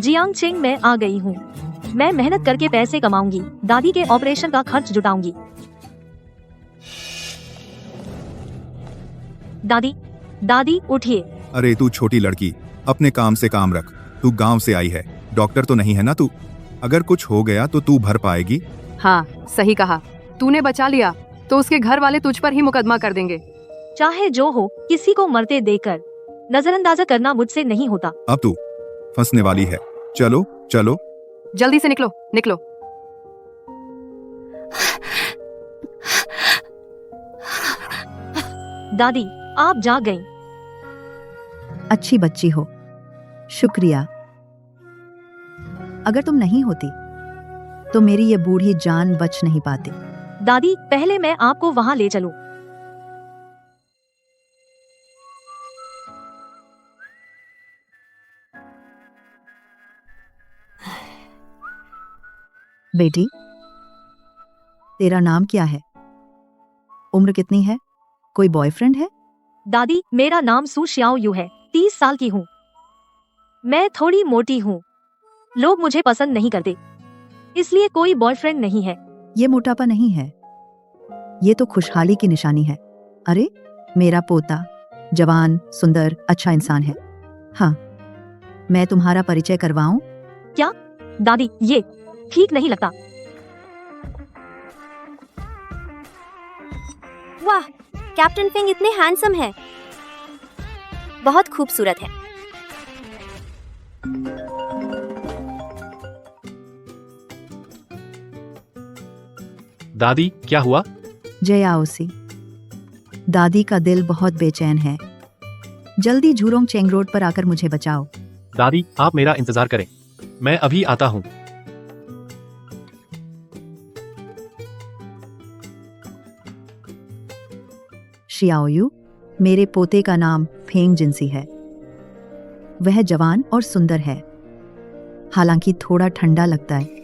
Jiang Cheng मैं आ गई हूँ। मैं मेहनत करके पैसे कमाऊंगी, दादी के ऑपरेशन का खर्च जुटाऊंगी। दादी, दादी उठिए। अरे तू छोटी लड़की, अपने काम से काम रख। तू गांव से आई है, डॉक्टर तो नहीं है ना तू? अगर कुछ हो गया तो तू भर पाएगी? हाँ, सही कहा। तूने बचा लिया तो उसके घर वाले तुझ पर ही मुकदमा कर देंगे। चाहे जो हो, किसी को मरते देकर नजरअंदाजा करना मुझसे नहीं होता। अब तू फंसने वाली है। चलो चलो। जल्दी से निकलो, निकलो। दादी, आप जा गईं। अच्छी बच्ची हो, शुक्रिया। अगर तुम नहीं होती तो मेरी ये बूढ़ी जान बच नहीं पाती। दादी, पहले मैं आपको वहाँ ले चलूं। बेटी, तेरा नाम क्या है? उम्र कितनी है? कोई बॉयफ्रेंड है? दादी, मेरा नाम सू श्याओ यू है, 30 साल की हूँ। मैं थोड़ी मोटी हूँ, लोग मुझे पसंद नहीं करते, इसलिए कोई बॉयफ्रेंड नहीं है। ये मोटापा नहीं है, ये तो खुशहाली की निशानी है। अरे, मेरा पोता जवान, सुंदर, अच्छा इंसान है। हाँ, मैं तुम्हारा परिचय करवाऊं? क्या? दादी, ये ठीक नहीं लगता। वाह, कैप्टन फिंग इतने हैंडसम है, बहुत खूबसूरत है। दादी, क्या हुआ? जय आओसी, दादी का दिल बहुत बेचैन है। जल्दी झूरोंग चेंग रोड पर आकर मुझे बचाओ। दादी, आप मेरा इंतजार करें, मैं अभी आता हूँ। शियाओयू, मेरे पोते का नाम फेंग जिनसी है। वह जवान और सुंदर है, हालांकि थोड़ा ठंडा लगता है,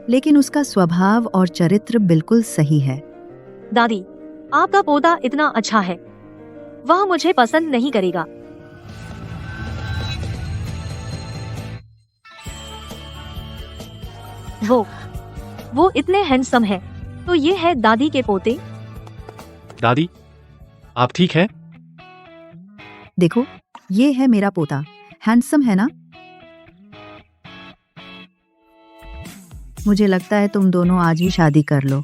लेकिन उसका स्वभाव और चरित्र बिल्कुल सही है। दादी, आपका पोता इतना अच्छा है, वह मुझे पसंद नहीं करेगा। वो इतने हैंडसम है, तो ये है दादी के पोते। दादी, आप ठीक हैं? देखो, ये है मेरा पोता, हैंडसम है ना? मुझे लगता है तुम दोनों आज ही शादी कर लो।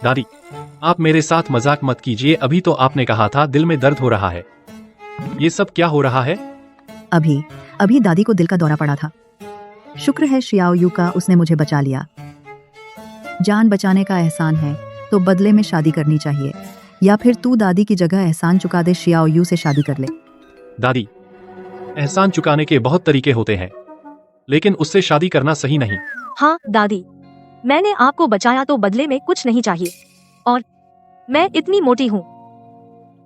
दादी, आप मेरे साथ मजाक मत कीजिए, अभी तो आपने कहा था दिल में दर्द हो रहा है। ये सब क्या हो रहा है? अभी दादी को दिल का दौरा पड़ा था। शुक्र है शियाओ यू का, उसने मुझे बचा लिया। जान बचाने का एहसान है तो बदले में शादी करनी चाहिए, या फिर तू दादी की जगह एहसान चुका दे, शियाओ यू से शादी कर ले। दादी, एहसान चुकाने के बहुत तरीके होते हैं, लेकिन उससे शादी करना सही नहीं। हाँ दादी, मैंने आपको बचाया तो बदले में कुछ नहीं चाहिए, और मैं इतनी मोटी हूँ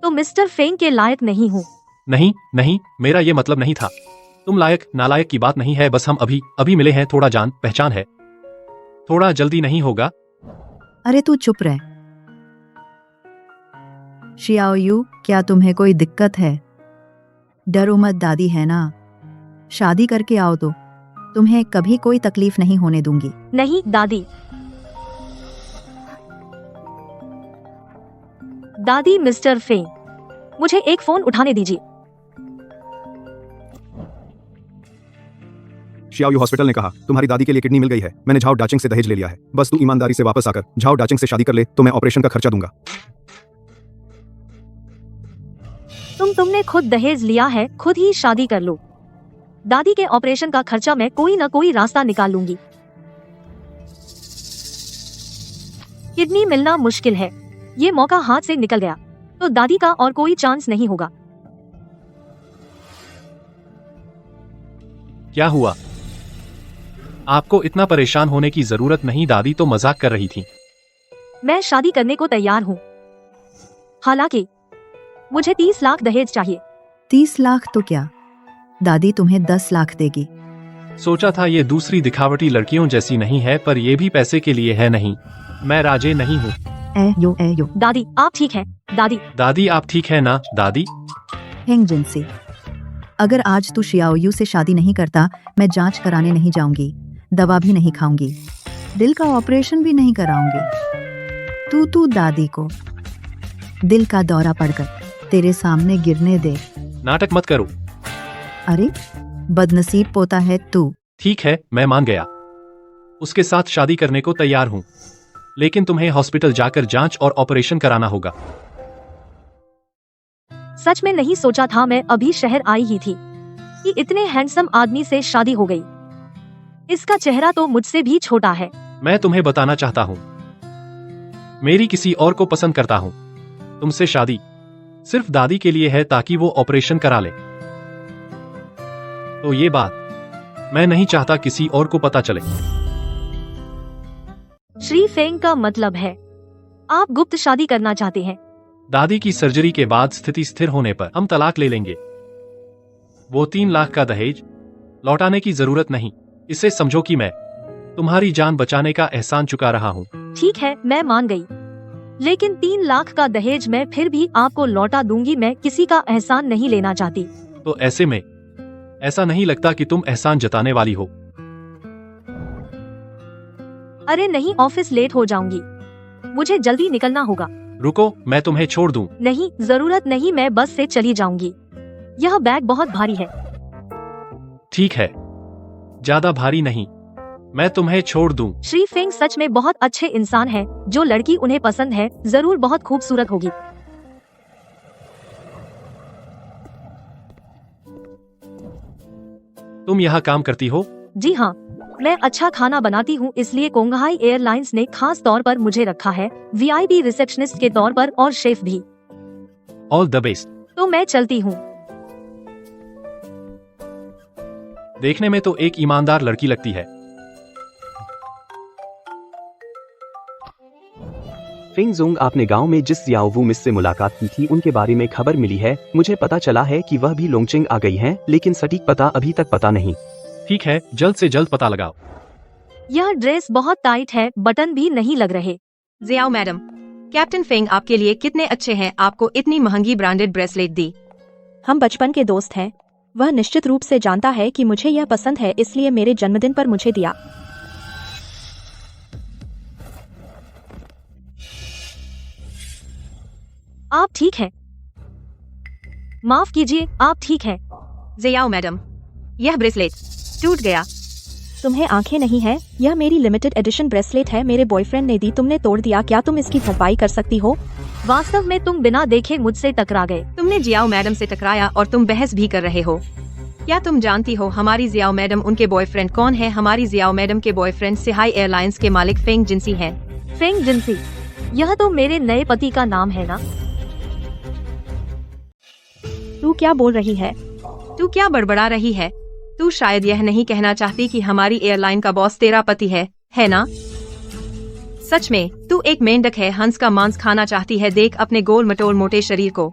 तो मिस्टर फेंग के लायक नहीं हूँ। नहीं नहीं, मेरा ये मतलब नहीं था। तुम लायक नालायक की बात नहीं है, बस हम अभी मिले हैं, थोड़ा जान पहचान है, थोड़ा जल्दी नहीं होगा? अरे तू चुप रह। शियाओ यू, क्या तुम्हें कोई दिक्कत है? डरो मत, दादी है ना। शादी करके आओ तो तुम्हें कभी कोई तकलीफ नहीं होने दूंगी। नहीं दादी। दादी, मिस्टर फेंग, मुझे एक फोन उठाने दीजिए। शियाओयू हॉस्पिटल ने कहा तुम्हारी दादी के लिए किडनी मिल गई है। मैंने झाओ डाचिंग से दहेज ले लिया है, बस तू ईमानदारी से वापस आकर झाओ डाचिंग से शादी कर ले तो मैं ऑपरेशन का खर्चा दूंगा। तुमने खुद दहेज लिया है, खुद ही शादी कर लो। दादी के ऑपरेशन का खर्चा मैं कोई ना कोई रास्ता निकाल लूंगी। किडनी मिलना मुश्किल है, ये मौका हाथ से निकल गया तो दादी का और कोई चांस नहीं होगा। क्या हुआ? आपको इतना परेशान होने की जरूरत नहीं, दादी तो मजाक कर रही थी। मैं शादी करने को तैयार हूँ, हालांकि मुझे 30 लाख दहेज चाहिए। 30 लाख तो क्या, दादी तुम्हें 10 लाख देगी। सोचा था ये दूसरी दिखावटी लड़कियों जैसी नहीं है, पर ये भी पैसे के लिए है नहीं। मैं राजे नहीं हूँ। ए यो। दादी आप ठीक हैं? दादी दादी आप ठीक है ना दादी? हेंग जिनसी, अगर आज तू शियाओ यू से शादी नहीं करता, मैं जांच कराने नहीं जाऊंगी, दवा भी नहीं खाऊंगी, दिल का ऑपरेशन भी नहीं कराऊंगी। तू दादी को दिल का दौरा पड़कर तेरे सामने गिरने दे। नाटक मत करो। अरे बदनसीब पोता है तू। ठीक है, मैं मान गया। उसके साथ शादी करने को तैयार हूँ, लेकिन तुम्हें हॉस्पिटल जाकर जांच और ऑपरेशन कराना होगा। सच में नहीं सोचा था, मैं अभी शहर आई ही थी कि इतने हैंडसम आदमी से शादी हो गई। इसका चेहरा तो मुझसे भी छोटा है। मैं तुम्हें बताना चाहता हूँ, मेरी किसी और को पसंद करता हूँ। तुमसे शादी सिर्फ दादी के लिए है ताकि वो ऑपरेशन करा ले। तो ये बात मैं नहीं चाहता किसी और को पता चले। श्री फेंग का मतलब है आप गुप्त शादी करना चाहते हैं? दादी की सर्जरी के बाद स्थिति स्थिर होने पर हम तलाक ले लेंगे। वो 3 लाख का दहेज लौटाने की जरूरत नहीं। इसे समझो कि मैं तुम्हारी जान बचाने का एहसान चुका रहा हूँ। ठीक है, मैं मान गई, लेकिन 3 लाख का दहेज मैं फिर भी आपको लौटा दूंगी। मैं किसी का एहसान नहीं लेना चाहती। तो ऐसे में ऐसा नहीं लगता कि तुम एहसान जताने वाली हो। अरे नहीं, ऑफिस लेट हो जाऊंगी, मुझे जल्दी निकलना होगा। रुको, मैं तुम्हें छोड़ दूं। नहीं, जरूरत नहीं, मैं बस से चली जाऊंगी। यह बैग बहुत भारी है। ठीक है, ज्यादा भारी नहीं, मैं तुम्हें छोड़ दूं। श्री फेंग सच में बहुत अच्छे इंसान है। जो लड़की उन्हें पसंद है जरूर बहुत खूबसूरत होगी। तुम यहाँ काम करती हो? जी हाँ, मैं अच्छा खाना बनाती हूँ, इसलिए कोंगहाई एयरलाइंस ने खास तौर पर मुझे रखा है, VIP रिसेप्शनिस्ट के तौर पर और शेफ भी। All the best. तो मैं चलती हूँ। देखने में तो एक ईमानदार लड़की लगती है। फेंग जोंग, आपने गांव में जिस याओ वू मिस से मुलाकात की थी उनके बारे में खबर मिली है। मुझे पता चला है कि वह भी लोंगचिंग आ गई हैं, लेकिन सटीक पता अभी तक पता नहीं। ठीक है, जल्द से जल्द पता लगाओ। यह ड्रेस बहुत टाइट है, बटन भी नहीं लग रहे। जियाओ मैडम, कैप्टन फेंग आपके लिए कितने अच्छे हैं, आपको इतनी महंगी ब्रांडेड ब्रेसलेट दी। हम बचपन के दोस्त हैं। वह निश्चित रूप से जानता है कि मुझे यह पसंद है, इसलिए मेरे जन्मदिन पर मुझे दिया। आप ठीक हैं? माफ कीजिए, आप ठीक हैं? जियाओ मैडम, यह ब्रेसलेट टूट गया। तुम्हें आंखें नहीं है? यह मेरी लिमिटेड एडिशन ब्रेसलेट है, मेरे बॉयफ्रेंड ने दी, तुमने तोड़ दिया। क्या तुम इसकी भरपाई कर सकती हो? वास्तव में तुम बिना देखे मुझसे टकरा गए। तुमने जियाओ मैडम से टकराया और तुम बहस भी कर रहे हो। क्या तुम जानती हो हमारी जियाओ मैडम उनके बॉयफ्रेंड कौन है? हमारी जियाओ मैडम के बॉयफ्रेंड सिहाई एयरलाइंस के मालिक फेंग जिनसी हैं। फेंग जिनसी, यह तो मेरे नए पति का नाम है ना? तू क्या बोल रही है? तू क्या बड़बड़ा रही है? तू शायद यह नहीं कहना चाहती कि हमारी एयरलाइन का बॉस तेरा पति है ना? सच में तू एक मेंढक है, हंस का मांस खाना चाहती है। देख अपने गोल मटोल मोटे शरीर को,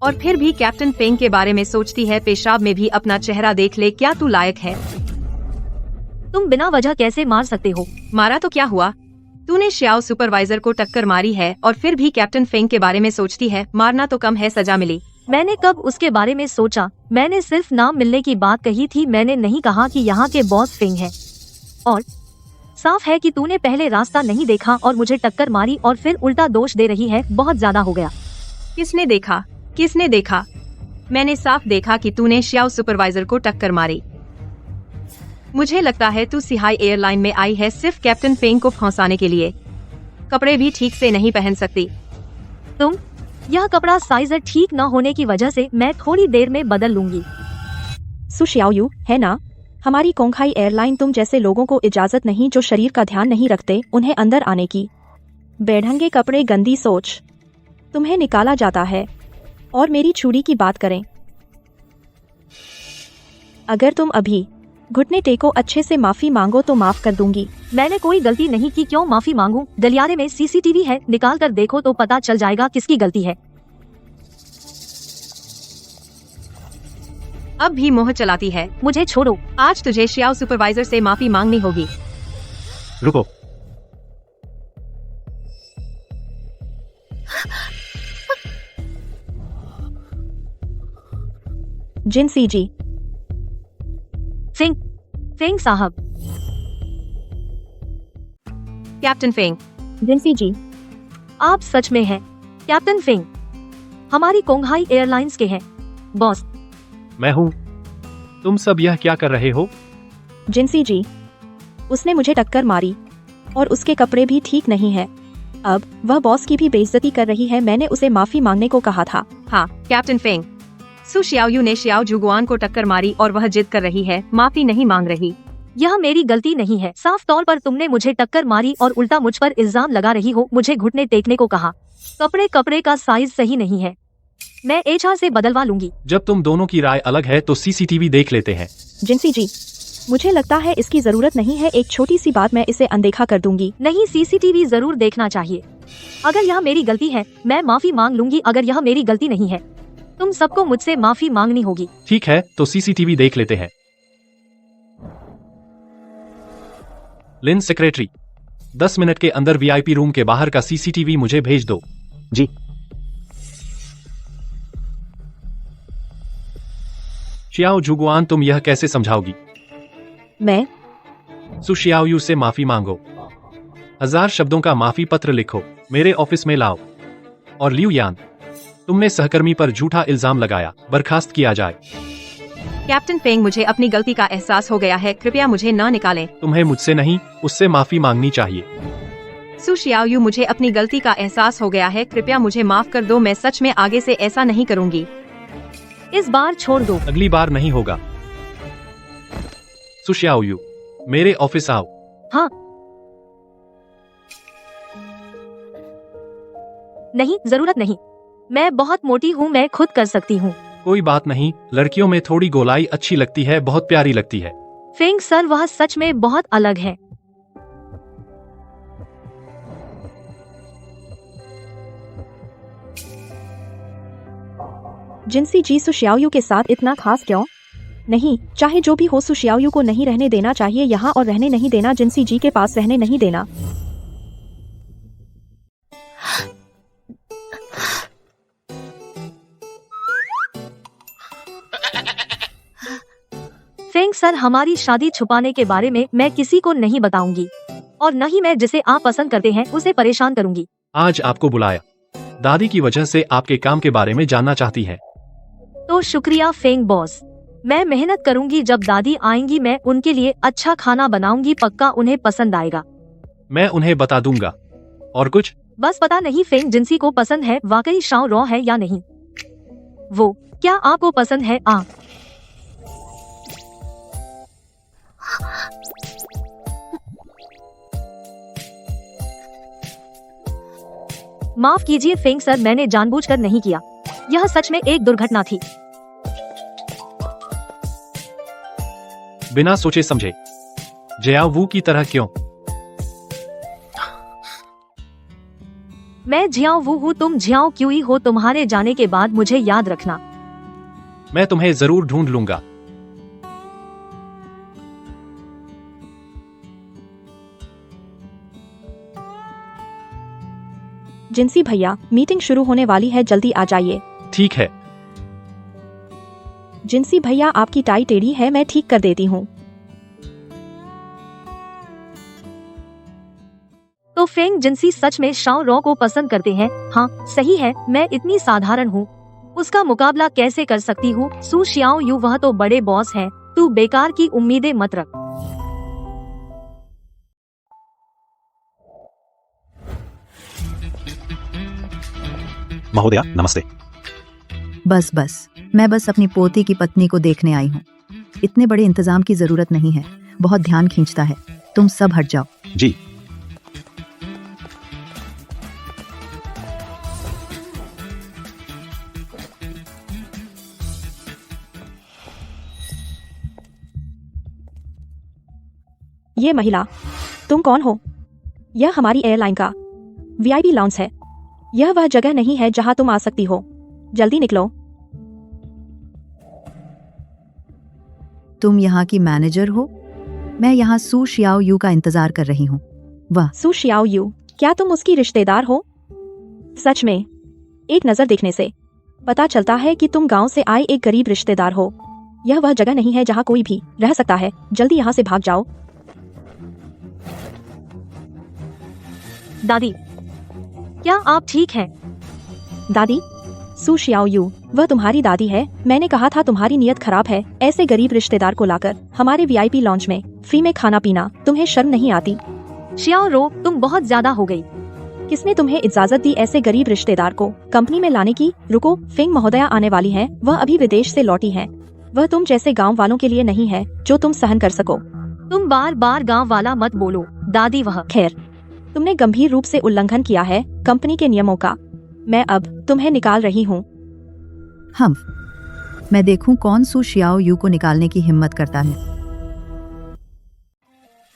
और फिर भी कैप्टन फेंग के बारे में सोचती है। पेशाब में भी अपना चेहरा देख ले, क्या तू लायक है? तुम बिना वजह कैसे मार सकते हो? मारा तो क्या हुआ? तूने श्याओ सुपरवाइजर को टक्कर मारी है और फिर भी कैप्टन फेंग के बारे में सोचती है। मारना तो कम है, सजा मिली। मैंने कब उसके बारे में सोचा? मैंने सिर्फ नाम मिलने की बात कही थी, मैंने नहीं कहा कि यहाँ के बॉस फेंग है। और साफ है कि तूने पहले रास्ता नहीं देखा और मुझे टक्कर मारी और फिर उल्टा दोष दे रही है। बहुत ज्यादा हो गया। किसने देखा? किसने देखा? मैंने साफ देखा कि तूने श्याओ सुपरवाइजर को टक्कर मारी। मुझे लगता है तू सिहाई एयरलाइन में आई है सिर्फ कैप्टन फेंग को फंसाने के लिए। कपड़े भी ठीक से नहीं पहन सकती। तुम, यह कपड़ा साइज ठीक न होने की वजह से मैं थोड़ी देर में बदल लूंगी। सु शियाओयू, है ना? हमारी कोंगहाई एयरलाइन तुम जैसे लोगों को इजाजत नहीं जो शरीर का ध्यान नहीं रखते उन्हें अंदर आने की। बेढंगे कपड़े, गंदी सोच, तुम्हें निकाला जाता है। और मेरी छुरी की बात करें, अगर तुम अभी घुटने टेको अच्छे से माफी मांगो तो माफ कर दूंगी। मैंने कोई गलती नहीं की, क्यों माफी मांगूं? गलियारे में CCTV है, निकाल कर देखो तो पता चल जाएगा किसकी गलती है। अब भी मोह चलाती है। मुझे छोड़ो। आज तुझे श्याओ सुपरवाइजर से माफी मांगनी होगी। रुको, जिनसी जी। फेंग फेंग साहब, कैप्टन फेंग। जिनसी जी। आप सच में हैं कैप्टन फेंग, हमारी कोंघाई एयरलाइंस के हैं बॉस। मैं हूँ। तुम सब यह क्या कर रहे हो? जिनसी जी, उसने मुझे टक्कर मारी और उसके कपड़े भी ठीक नहीं है। अब वह बॉस की भी बेइज्जती कर रही है। मैंने उसे माफी मांगने को कहा था। हाँ कैप्टन फेंग, सु शियाओयू ने शियाओ जुगुआन को टक्कर मारी और वह जिद कर रही है, माफी नहीं मांग रही। यह मेरी गलती नहीं है। साफ तौर पर तुमने मुझे टक्कर मारी और उल्टा मुझ पर इल्जाम लगा रही हो। मुझे घुटने टेकने को कहा। कपड़े का साइज सही नहीं है, मैं HR से बदलवा लूंगी। जब तुम दोनों की राय अलग है तो CCTV देख लेते हैं। जिनसी जी, मुझे लगता है इसकी जरूरत नहीं है। एक छोटी सी बात मैं इसे अनदेखा कर दूंगी। नहीं, CCTV जरूर देखना चाहिए। अगर यह मेरी गलती है मैं माफी मांग लूंगी। अगर यह मेरी गलती नहीं है तुम सबको मुझसे माफी मांगनी होगी। ठीक है, तो CCTV देख लेते हैं। लिन सेक्रेटरी, 10 मिनट के अंदर VIP रूम के बाहर का CCTV मुझे भेज दो। जी। शियाओ जुगुआन, तुम यह कैसे समझाओगी? मैं सु शियाओयू से माफी मांगो। 1000 शब्दों का माफी पत्र लिखो, मेरे ऑफिस में लाओ। और लियू यान, तुमने सहकर्मी पर झूठा इल्जाम लगाया, बर्खास्त किया जाए। कैप्टन फेंग, मुझे अपनी गलती का एहसास हो गया है, कृपया मुझे न निकालें। तुम्हें मुझसे नहीं, उससे माफी मांगनी चाहिए। सु शियाओयू, मुझे अपनी गलती का एहसास हो गया है, कृपया मुझे माफ कर दो। मैं सच में आगे से ऐसा नहीं करूंगी। इस बार छोड़ दो। अगली बार नहीं होगा। सु शियाओयू, मेरे ऑफिस आओ। हाँ। नहीं, जरूरत नहीं। मैं बहुत मोटी हूँ, मैं खुद कर सकती हूँ। कोई बात नहीं, लड़कियों में थोड़ी गोलाई अच्छी लगती है, बहुत प्यारी लगती है। फेंग सर, वह सच में बहुत अलग है। जिनसी जी, सु शियाओयू के साथ इतना खास क्यों? नहीं, चाहे जो भी हो, सु शियाओयू को नहीं रहने देना चाहिए यहाँ, और रहने नहीं देना। जिनसी जी के पास रहने नहीं देना। फेंग सर, हमारी शादी छुपाने के बारे में मैं किसी को नहीं बताऊंगी, और न ही मैं जिसे आप पसंद करते हैं उसे परेशान करूंगी। आज आपको बुलाया, दादी की वजह से आपके काम के बारे में जानना चाहती है। तो शुक्रिया फेंग बॉस, मैं मेहनत करूंगी। जब दादी आएंगी मैं उनके लिए अच्छा खाना बनाऊंगी, पक्का उन्हें पसंद आएगा। मैं उन्हें बता दूंगा। और कुछ? बस पता नहीं फेंग जिनसी को पसंद है वाकई शाओ रॉ है या नहीं। वो क्या आपको पसंद है? माफ कीजिए फेंग सर, मैंने जानबूझकर नहीं किया। यह सच में एक दुर्घटना थी। बिना सोचे समझे जियाओ वू की तरह क्यों? मैं जियाओ वू हूँ, तुम जियाओ क्यूई हो। तुम्हारे जाने के बाद मुझे याद रखना। मैं तुम्हें जरूर ढूंढ लूंगा। जिनसी भैया, मीटिंग शुरू होने वाली है, जल्दी आ जाइए। ठीक है। जिनसी भैया, आपकी टाई टेढ़ी है, मैं ठीक कर देती हूँ। तो फेंग जिनसी सच में शाओ रॉ को पसंद करते हैं? हाँ सही है, मैं इतनी साधारण हूँ, उसका मुकाबला कैसे कर सकती हूँ? सु शियाओ यू, वह तो बड़े बॉस हैं, तू बेकार की उम्मीदें मत रख। महोदया नमस्ते। बस मैं बस अपनी पोती की पत्नी को देखने आई हूँ। इतने बड़े इंतजाम की जरूरत नहीं है, बहुत ध्यान खींचता है। तुम सब हट जाओ। जी। ये महिला, तुम कौन हो? यह हमारी एयरलाइन का VIP लाउंज है। यह वह जगह नहीं है जहां तुम आ सकती हो। जल्दी निकलो। तुम यहाँ की मैनेजर हो? मैं यहाँ सु शियाओ यू का इंतजार कर रही हूँ। वाह, सु शियाओ यू, क्या तुम उसकी रिश्तेदार हो? सच में? एक नजर देखने से पता चलता है कि तुम गांव से आए एक गरीब रिश्तेदार हो। यह वह जगह नहीं है जहां कोई भी रह सकता है। जल्दी यहाँ से भाग जाओ। दादी, क्या आप ठीक हैं? दादी? सू शियाओयू, वह तुम्हारी दादी है। मैंने कहा था तुम्हारी नीयत खराब है। ऐसे गरीब रिश्तेदार को लाकर हमारे वीआईपी लॉन्च में फ्री में खाना पीना, तुम्हें शर्म नहीं आती? शियाओ रो, तुम बहुत ज्यादा हो गई। किसने तुम्हें इजाजत दी ऐसे गरीब रिश्तेदार को कंपनी में लाने की? रुको, फेंग महोदया आने वाली हैं। वह अभी विदेश से लौटी हैं। वह तुम जैसे गांव वालों के लिए नहीं है जो तुम सहन कर सको। तुम बार बार गांव वाला मत बोलो दादी। वह खैर, तुमने गंभीर रूप से उल्लंघन किया है कंपनी के नियमों का। मैं अब तुम्हें निकाल रही हूँ। मैं देखूं कौन सू शियाओ यू को निकालने की हिम्मत करता है।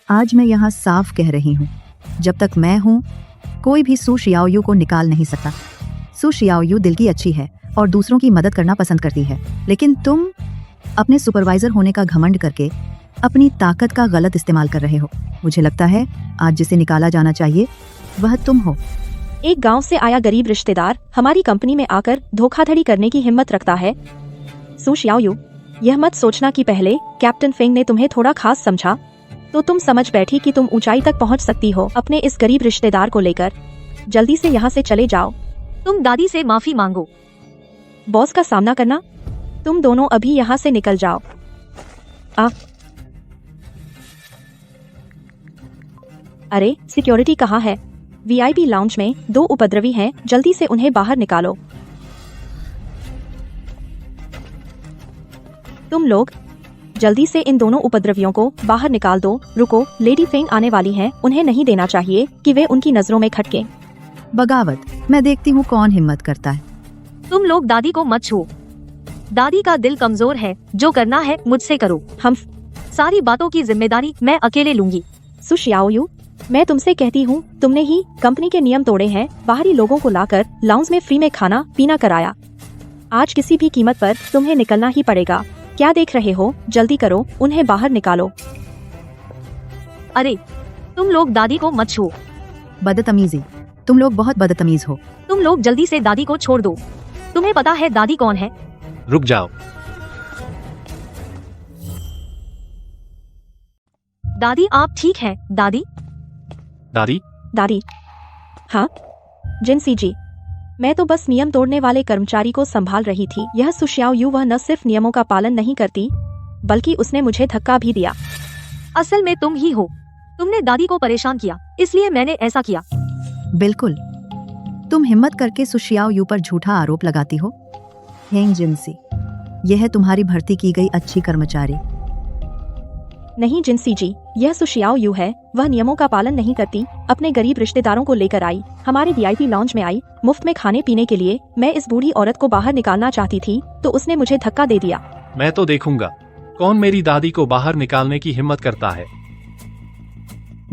आज मैं यहाँ साफ कह रही हूँ, जब तक मैं हूँ कोई भी सू शियाओ यू को निकाल नहीं सकता। सू शियाओ यू दिल की अच्छी है और दूसरों की मदद करना पसंद करती है, लेकिन तुम अपने सुपरवाइजर होने का घमंड करके अपनी ताकत का गलत इस्तेमाल कर रहे हो। मुझे लगता है आज जिसे निकाला जाना चाहिए वह तुम हो। एक गांव से आया गरीब रिश्तेदार हमारी कंपनी में आकर धोखाधड़ी करने की हिम्मत रखता है। सू शियाओयू, यह मत सोचना कि पहले कैप्टन फेंग ने तुम्हें थोड़ा खास समझा तो तुम समझ बैठी कि तुम ऊंचाई तक पहुंच सकती हो अपने इस गरीब रिश्तेदार को लेकर। जल्दी से यहाँ से चले जाओ। तुम दादी से माफी मांगो। बॉस का सामना करना? तुम दोनों अभी यहाँ से निकल जाओ। अरे, सिक्योरिटी कहाँ है? वीआईपी लाउंज में 2 उपद्रवी हैं, जल्दी से उन्हें बाहर निकालो। तुम लोग जल्दी से इन दोनों उपद्रवियों को बाहर निकाल दो। रुको, लेडी फेंग आने वाली हैं, उन्हें नहीं देना चाहिए कि वे उनकी नजरों में खटके। बगावत, मैं देखती हूँ कौन हिम्मत करता है। तुम लोग दादी को मत छुओ। दादी का दिल कमजोर है। जो करना है मुझसे करो। हम सारी बातों की जिम्मेदारी मैं अकेले लूंगी। सू शियाओयू, मैं तुमसे कहती हूँ, तुमने ही कंपनी के नियम तोड़े हैं। बाहरी लोगों को लाकर लाउंज में फ्री में खाना पीना कराया। आज किसी भी कीमत पर तुम्हें निकलना ही पड़ेगा। क्या देख रहे हो? जल्दी करो, उन्हें बाहर निकालो। अरे, तुम लोग दादी को मत छुओ। बदतमीजी, तुम लोग बहुत बदतमीज हो। तुम लोग जल्दी से दादी को छोड़ दो। तुम्हें पता है दादी कौन है? रुक जाओ। दादी, आप ठीक हैं? दादी? दादी? दादी? हाँ जिनसी जी, मैं तो बस नियम तोड़ने वाले कर्मचारी को संभाल रही थी। यह सू शियाओयू वह न सिर्फ नियमों का पालन नहीं करती बल्कि उसने मुझे धक्का भी दिया। असल में तुम ही हो। तुमने दादी को परेशान किया, इसलिए मैंने ऐसा किया। बिल्कुल, तुम हिम्मत करके सू शियाओयू पर झूठा आरोप लगाती हो। हेंग जिनसी, यह है तुम्हारी भर्ती की गई अच्छी कर्मचारी। नहीं जिनसी जी, यह सू शियाओयू है। वह नियमों का पालन नहीं करती। अपने गरीब रिश्तेदारों को लेकर आई, हमारे वीआईपी लॉन्ज में आई मुफ्त में खाने पीने के लिए। मैं इस बूढ़ी औरत को बाहर निकालना चाहती थी तो उसने मुझे धक्का दे दिया। मैं तो देखूंगा कौन मेरी दादी को बाहर निकालने की हिम्मत करता है।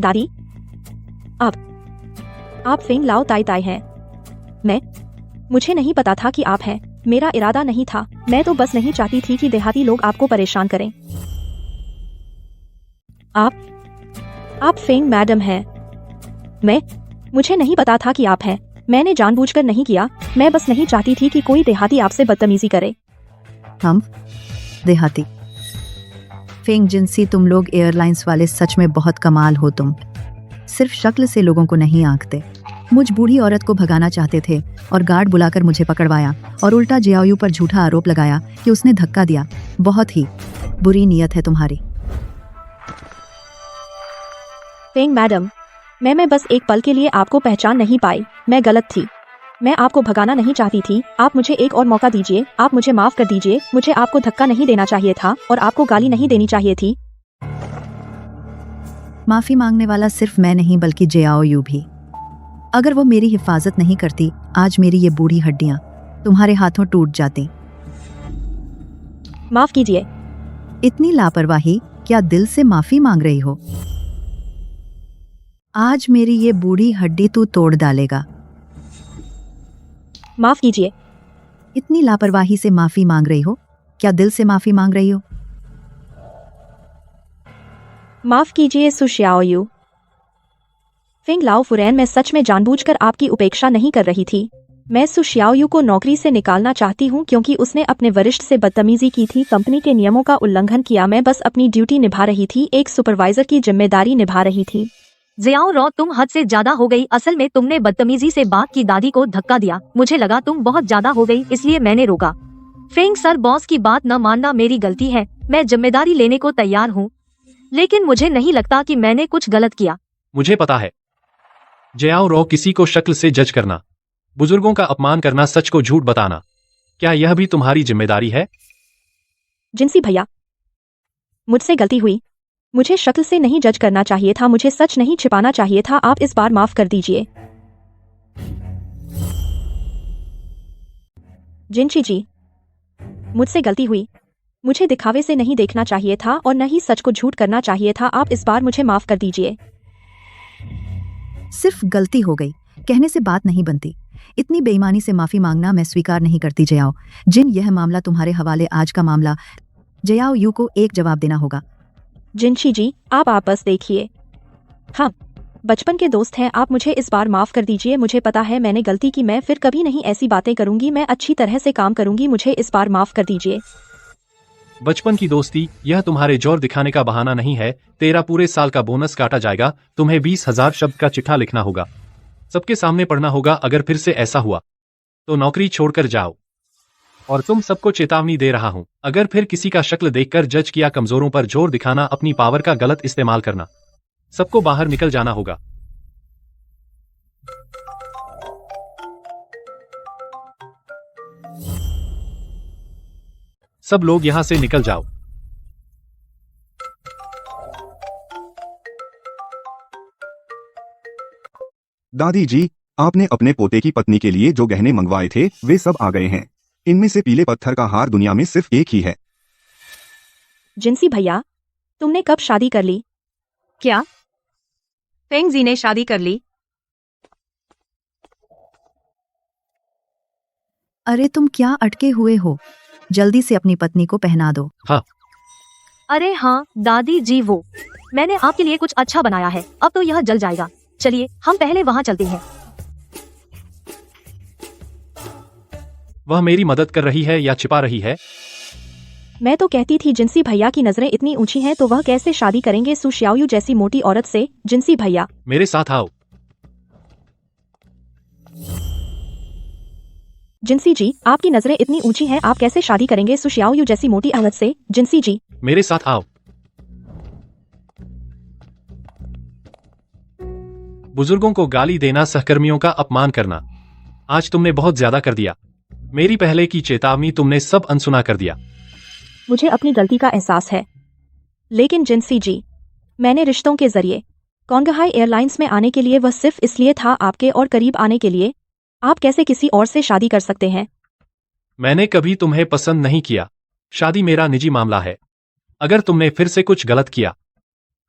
दादी? आप फेंग लाओ ताई ताई हैं। मुझे नहीं पता था कि आप हैं। मेरा इरादा नहीं था। मैं तो बस नहीं चाहती थी कि देहाती लोग आपको परेशान करें। आप फेंग मैडम हैं। मुझे नहीं पता था कि आप हैं। मैंने जानबूझकर नहीं किया। मैं बस नहीं चाहती थी कि कोई देहाती आपसे बदतमीजी करे। हम देहाती? फेंग जिनसी, तुम लोग एयरलाइंस वाले सच में बहुत कमाल हो। तुम सिर्फ शक्ल से लोगों को नहीं आंकते। मुझ बूढ़ी औरत को भगाना चाहते थे और गार्ड बुलाकर मुझे पकड़वाया और उल्टा जियाओयू पर झूठा आरोप लगाया कि उसने धक्का दिया। बहुत ही बुरी नीयत है तुम्हारी। फेंग मैडम, मैं बस एक पल के लिए आपको पहचान नहीं पाई। मैं गलत थी। मैं आपको भगाना नहीं चाहती थी। आप मुझे एक और मौका दीजिए। आप मुझे माफ कर दीजिए। मुझे आपको धक्का नहीं देना चाहिए था और आपको गाली नहीं देनी चाहिए थी। माफी मांगने वाला सिर्फ मैं नहीं बल्कि जियाओयू भी। अगर वो मेरी हिफाजत नहीं करती, आज मेरी ये बूढ़ी हड्डियां तुम्हारे हाथों टूट जाती। माफ कीजिए। इतनी लापरवाही? क्या दिल से माफी मांग रही हो? आज मेरी ये बूढ़ी हड्डी तू तोड़ डालेगा। माफ कीजिए। इतनी लापरवाही से माफी मांग रही हो? क्या दिल से माफी मांग रही हो? माफ कीजिए सू शियाओयू। फेंग लाओ फुरैन, मैं सच में जानबूझकर आपकी उपेक्षा नहीं कर रही थी। मैं सु शियाओयू को नौकरी से निकालना चाहती हूँ क्योंकि उसने अपने वरिष्ठ से बदतमीजी की थी, कंपनी के नियमों का उल्लंघन किया। मैं बस अपनी ड्यूटी निभा रही थी, एक सुपरवाइजर की जिम्मेदारी निभा रही थी। जियाओ रो, तुम हद से ज्यादा हो गई। असल में तुमने बदतमीजी से बात की, दादी को धक्का दिया। मुझे लगा तुम बहुत ज्यादा हो गई, इसलिए मैंने रोका। फेंग सर, बॉस की बात न मानना मेरी गलती है। मैं जिम्मेदारी लेने को तैयार हूँ, लेकिन मुझे नहीं लगता कि मैंने कुछ गलत किया। मुझे पता है। जयाओ रो, किसी को शक्ल से जज करना, बुजुर्गों का अपमान करना, सच को झूठ बताना, क्या यह भी तुम्हारी जिम्मेदारी है? जिनसी भैया, मुझसे गलती हुई। मुझे शक्ल से नहीं जज करना चाहिए था, मुझे सच नहीं छिपाना चाहिए था। आप इस बार माफ कर दीजिए। जिनशी जी, मुझसे गलती हुई। मुझे दिखावे से नहीं देखना चाहिए था और न ही सच को झूठ करना चाहिए था। आप इस बार मुझे माफ कर दीजिए। सिर्फ गलती हो गई कहने से बात नहीं बनती। इतनी बेईमानी से माफी मांगना मैं स्वीकार नहीं करती जयाओ जिन। यह मामला तुम्हारे हवाले। आज का मामला जयाओ यू को एक जवाब देना होगा। जिनशी जी, आप बस देखिए। हाँ, बचपन के दोस्त हैं। आप मुझे इस बार माफ कर दीजिए। मुझे पता है मैंने गलती की। मैं फिर कभी नहीं ऐसी बातें करूंगी। मैं अच्छी तरह से काम करूंगी। मुझे इस बार माफ कर दीजिए। बचपन की दोस्ती, यह तुम्हारे जोर दिखाने का बहाना नहीं है। तेरा पूरे साल का बोनस काटा जाएगा। तुम्हें 20,000 शब्द का चिट्ठा लिखना होगा, सबके सामने पढ़ना होगा। अगर फिर से ऐसा हुआ तो नौकरी छोड़कर जाओ। और तुम सबको चेतावनी दे रहा हूं, अगर फिर किसी का शक्ल देखकर जज किया, कमजोरों पर जोर दिखाना, अपनी पावर का गलत इस्तेमाल करना, सबको बाहर निकल जाना होगा। सब लोग यहां से निकल जाओ। दादी जी, आपने अपने पोते की पत्नी के लिए जो गहने मंगवाए थे वे सब आ गए हैं। इनमें से पीले पत्थर का हार दुनिया में सिर्फ एक ही है। जिनसी भैया, तुमने कब शादी कर ली? क्या फेंग जी ने शादी कर ली? अरे तुम क्या अटके हुए हो? जल्दी से अपनी पत्नी को पहना दो। अरे हाँ दादी जी, वो मैंने आपके लिए कुछ अच्छा बनाया है। अब तो यह जल जाएगा। चलिए हम पहले वहाँ चलते हैं। वह मेरी मदद कर रही है या छिपा रही है? मैं तो कहती थी जिनसी भैया की नजरें इतनी ऊंची हैं तो वह कैसे शादी करेंगे सु शियाओयू जैसी मोटी औरत से। जिनसी भैया, मेरे साथ आओ। जिनसी जी, आपकी नजरें इतनी ऊंची हैं, आप कैसे शादी करेंगे सु शियाओयू जैसी मोटी औरत से। जिनसी जी, मेरे साथ आओ। बुजुर्गों को गाली देना, सहकर्मियों का अपमान करना, आज तुमने बहुत ज्यादा कर दिया। मेरी पहले की चेतावनी तुमने सब अनसुना कर दिया। मुझे अपनी गलती का एहसास है, लेकिन जिनसी जी, मैंने रिश्तों के जरिए कोंगहाई एयरलाइंस में आने के लिए, वह सिर्फ इसलिए था आपके और करीब आने के लिए। आप कैसे किसी और से शादी कर सकते हैं? मैंने कभी तुम्हें पसंद नहीं किया। शादी मेरा निजी मामला है। अगर तुमने फिर से कुछ गलत किया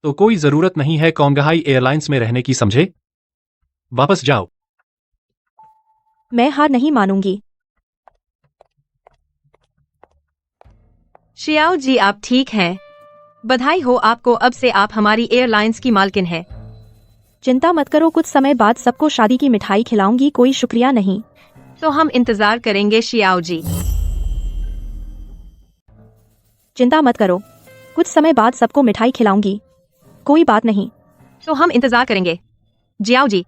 तो कोई जरूरत नहीं है कोंगहाई एयरलाइंस में रहने की, समझे? वापस जाओ। मैं हार नहीं मानूंगी। शियाओ जी, आप ठीक हैं। बधाई हो आपको, अब से आप हमारी एयरलाइंस की मालकिन है। चिंता मत करो, कुछ समय बाद सबको शादी की मिठाई खिलाऊंगी। कोई शुक्रिया नहीं। तो हम इंतजार करेंगे शियाओ जी। चिंता मत करो, कुछ समय बाद सबको मिठाई खिलाऊंगी। कोई बात नहीं। तो हम इंतजार करेंगे जियाओ जी।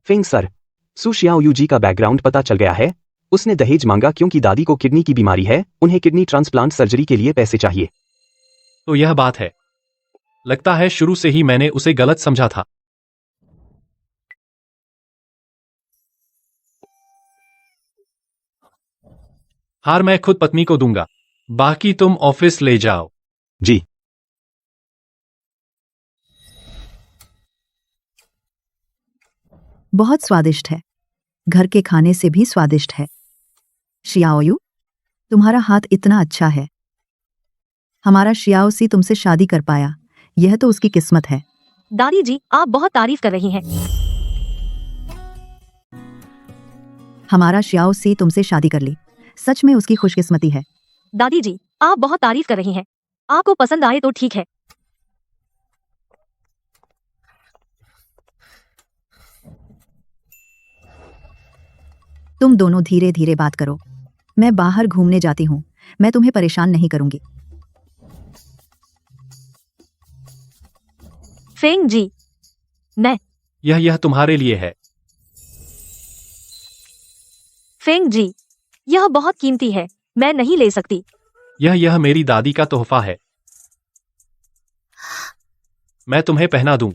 फेंग सर, सु शियाओयू जी का बैकग्राउंड पता चल गया है। उसने दहेज मांगा क्योंकि दादी को किडनी की बीमारी है। उन्हें किडनी ट्रांसप्लांट सर्जरी के लिए पैसे चाहिए। तो यह बात है। लगता है शुरू से ही मैंने उसे गलत समझा था। हार मैं खुद पत्नी को दूंगा, बाकी तुम ऑफिस ले जाओ। जी। बहुत स्वादिष्ट है, घर के खाने से भी स्वादिष्ट है। शियाओयू, तुम्हारा हाथ इतना अच्छा है। हमारा शियाओ सी तुमसे शादी कर पाया, यह तो उसकी किस्मत है। दादी जी, आप बहुत तारीफ कर रही हैं। हमारा शियाओ सी तुमसे शादी कर ली, सच में उसकी खुशकिस्मती है। दादी जी, आप बहुत तारीफ कर रही हैं। आपको पसंद आए तो ठीक है। तुम दोनों धीरे धीरे बात करो। मैं बाहर घूमने जाती हूँ, मैं तुम्हें परेशान नहीं करूंगी। फेंग जी, मैं यह तुम्हारे लिए है। फेंग जी, यह बहुत कीमती है, मैं नहीं ले सकती। यह मेरी दादी का तोहफा है, मैं तुम्हें पहना दूं।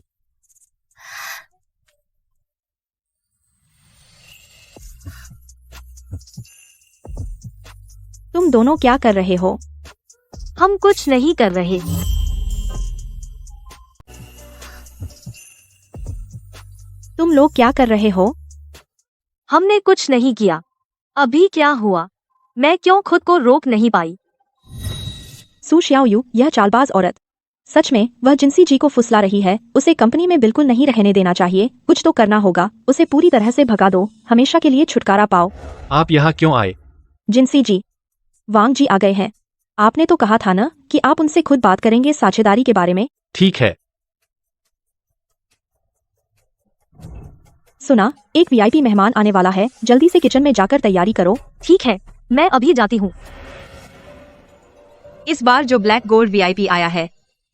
तुम दोनों क्या कर रहे हो? हम कुछ नहीं कर रहे। तुम लोग क्या कर रहे हो? हमने कुछ नहीं किया। अभी क्या हुआ? मैं क्यों खुद को रोक नहीं पाई? सू शियाओयू, यह चालबाज औरत, सच में वह जिनसी जी को फुसला रही है। उसे कंपनी में बिल्कुल नहीं रहने देना चाहिए। कुछ तो करना होगा, उसे पूरी तरह से भगा दो, हमेशा के लिए छुटकारा पाओ। आप यहाँ क्यों आए? जिनसी जी, वांग जी आ गए हैं। आपने तो कहा था ना कि आप उनसे खुद बात करेंगे साझेदारी के बारे में। ठीक है। सुना, एक वीआईपी मेहमान आने वाला है, जल्दी से किचन में जाकर तैयारी करो। ठीक है, मैं अभी जाती हूँ। इस बार जो ब्लैक गोल्ड वीआईपी आया है,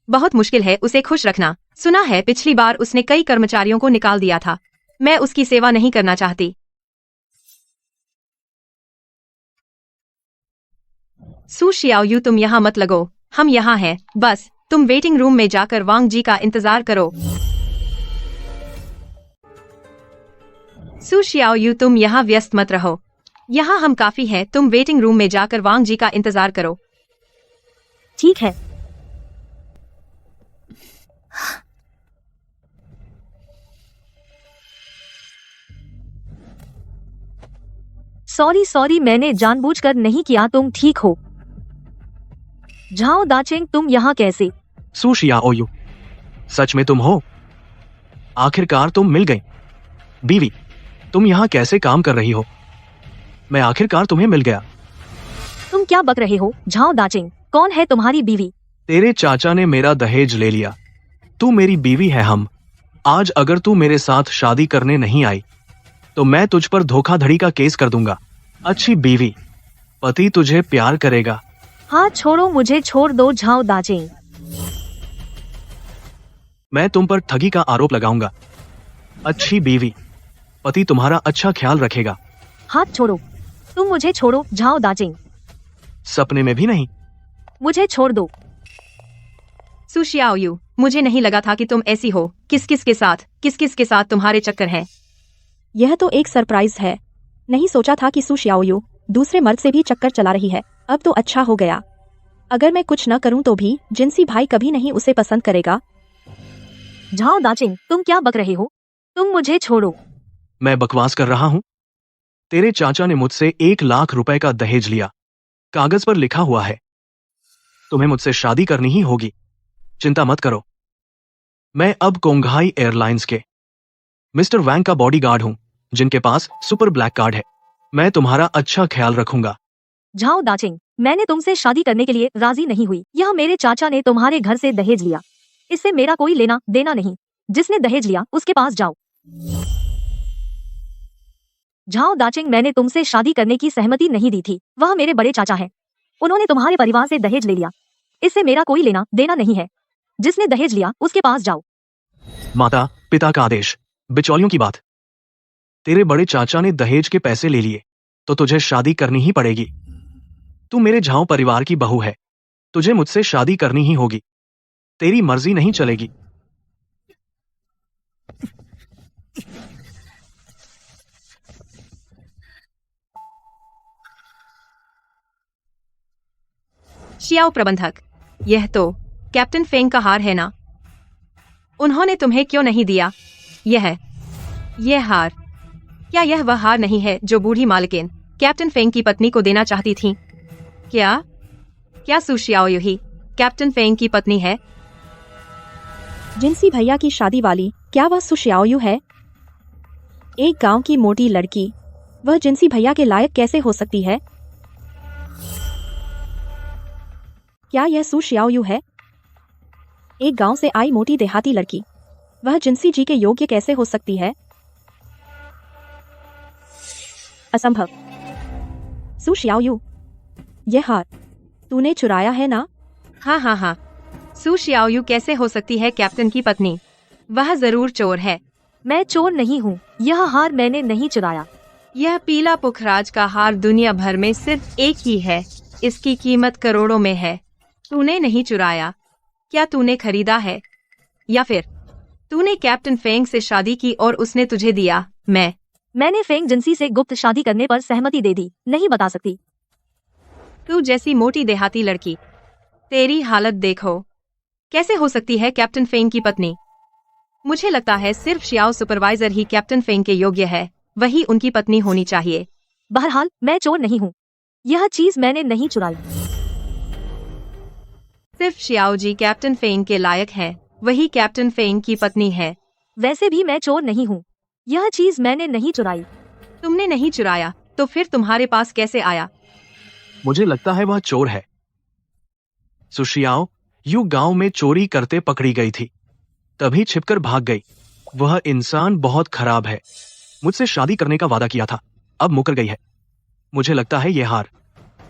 बहुत मुश्किल है उसे खुश रखना। सुना है पिछली बार उसने कई कर्मचारियों को निकाल दिया था। मैं उसकी सेवा नहीं करना चाहती। सू शियाओयू, तुम यहाँ मत लगो, हम यहाँ हैं। बस तुम वेटिंग रूम में जाकर वांग जी का इंतजार करो। सू शियाओयू, तुम यहाँ व्यस्त मत रहो, यहाँ हम काफी हैं। तुम वेटिंग रूम में जाकर वांग जी का इंतजार करो। ठीक है। सॉरी, मैंने जानबूझकर नहीं किया। तुम ठीक हो? झाओ दाचेंग, तुम यहाँ कैसे? सू शियाओयू, सच में तुम हो? आखिरकार तुम मिल गई। बीवी, तुम यहाँ कैसे काम कर रही हो? मैं आखिरकार तुम्हें मिल गया। तुम क्या बक रहे हो? झाओ दाचेंग, कौन है तुम्हारी बीवी? तेरे चाचा ने मेरा दहेज ले लिया। तू मेरी बीवी है। हम आज अगर तू मेरे साथ शादी करने नहीं आई तो मैं तुझ पर धोखाधड़ी का केस कर दूंगा। अच्छी बीवी, पति तुझे प्यार करेगा। हाँ छोड़ो, मुझे छोड़ दो झाओ दाचेंग। मैं तुम पर ठगी का आरोप लगाऊंगा। अच्छी बीवी, पति तुम्हारा अच्छा ख्याल रखेगा। हाथ छोड़ो, तुम मुझे छोड़ो झाओ दाचेंग। सपने में भी नहीं। मुझे छोड़ दो। सू शियाओयू, मुझे नहीं लगा था कि तुम ऐसी हो। किस किस के साथ तुम्हारे चक्कर हैं? यह तो एक सरप्राइज है। नहीं सोचा था कि सू शियाओयू दूसरे मर्द से भी चक्कर चला रही है। अब तो अच्छा हो गया। अगर मैं कुछ न करूं तो भी जिनसी भाई कभी नहीं उसे पसंद करेगा। झाओ दाचेंग, तुम क्या बक रहे हो? तुम मुझे छोड़ो। मैं बकवास कर रहा हूँ? तेरे चाचा ने मुझसे 1 लाख रुपए का दहेज लिया। कागज पर लिखा हुआ है। तुम्हें मुझसे शादी करनी ही होगी। चिंता मत करो। मैं अब कोंघाई एयरलाइंस के मिस्टर वैंग का बॉडीगार्ड हूँ, जिनके पास सुपर ब्लैक कार्ड है। मैं तुम्हारा अच्छा ख्याल रखूंगा। झाओ दाचेंग, मैंने तुमसे शादी करने के लिए राजी नहीं हुई। यह मेरे चाचा ने तुम्हारे घर से दहेज लिया, इससे मेरा कोई लेना देना नहीं। जिसने दहेज लिया उसके पास जाओ। झाओ दाचेंग, मैंने तुमसे शादी करने की सहमति नहीं दी थी। वह मेरे बड़े चाचा हैं, उन्होंने तुम्हारे परिवार से दहेज ले लिया, इससे मेरा कोई लेना देना नहीं है। जिसने दहेज लिया उसके पास जाओ। माता पिता का आदेश, बिचौलियों की बात। तेरे बड़े चाचा ने दहेज के पैसे ले लिए तो तुझे शादी करनी ही पड़ेगी। तू मेरे झाओ परिवार की बहू है, तुझे मुझसे शादी करनी ही होगी। तेरी मर्जी नहीं चलेगी। शियाओ प्रबंधक, यह तो कैप्टन फेंग का हार है ना? उन्होंने तुम्हें क्यों नहीं दिया यह हार? क्या यह वह हार नहीं है जो बूढ़ी मालकिन कैप्टन फेंग की पत्नी को देना चाहती थी? क्या सू शियाओयू ही कैप्टन फेंग की पत्नी है? जिनसी भैया की शादी वाली, क्या वह सू शियाओयू है? एक गांव की मोटी लड़की, वह जिनसी भैया के लायक कैसे हो सकती है? क्या यह सू शियाओयू है? एक गांव से आई मोटी देहाती लड़की, वह जिनसी जी के योग्य कैसे हो सकती है? असंभव। सु शियाओयू, यह हार तूने चुराया है ना? हाँ हाँ हाँ, सु शियाओयू कैसे हो सकती है कैप्टन की पत्नी? वह जरूर चोर है। मैं चोर नहीं हूँ, यह हार मैंने नहीं चुराया। यह पीला पुखराज का हार दुनिया भर में सिर्फ एक ही है। इसकी कीमत करोड़ों में है। तूने नहीं चुराया। क्या तूने खरीदा है, या फिर तूने कैप्टन फेंग से शादी की और उसने तुझे दिया? मैंने फेंग जिंसी से गुप्त शादी करने पर सहमति दे दी। नहीं बता सकती। तू जैसी मोटी देहाती लड़की, तेरी हालत देखो। कैसे हो सकती है कैप्टन फेंग की पत्नी? मुझे लगता है सिर्फ शियाओ सुपरवाइजर ही कैप्टन फेंग के योग्य है। वही उनकी पत्नी होनी चाहिए। बहरहाल मैं चोर नहीं हूँ, यह चीज मैंने नहीं चुराई। सिर्फ शियाओ जी कैप्टन फेंग के लायक है। वही कैप्टन फेंग की पत्नी है। वैसे भी मैं चोर नहीं हूँ, यह चीज मैंने नहीं चुराई। तुमने नहीं चुराया तो फिर तुम्हारे पास कैसे आया? मुझे लगता है वह चोर है। सुशियाओ यू गांव में चोरी करते पकड़ी गई थी, तभी छिपकर भाग गई। वह इंसान बहुत खराब है। मुझसे शादी करने का वादा किया था, अब मुकर गई है। मुझे लगता है ये हार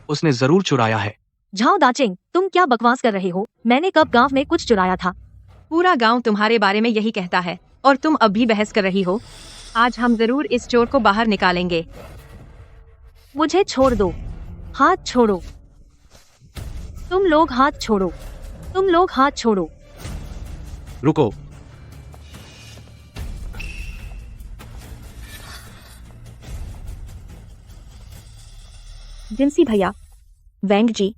उसने जरूर चुराया है। झाओ दाचिंग, तुम क्या बकवास कर रहे हो? मैंने कब गांव में कुछ चुराया था? पूरा गांव तुम्हारे बारे में यही कहता है और तुम अब भी बहस कर रही हो। आज हम जरूर इस चोर को बाहर निकालेंगे। मुझे छोड़ दो, हाथ छोड़ो। तुम लोग हाथ छोड़ो, तुम लोग हाथ छोड़ो। रुको, जिंसी भैया, वैंग जी,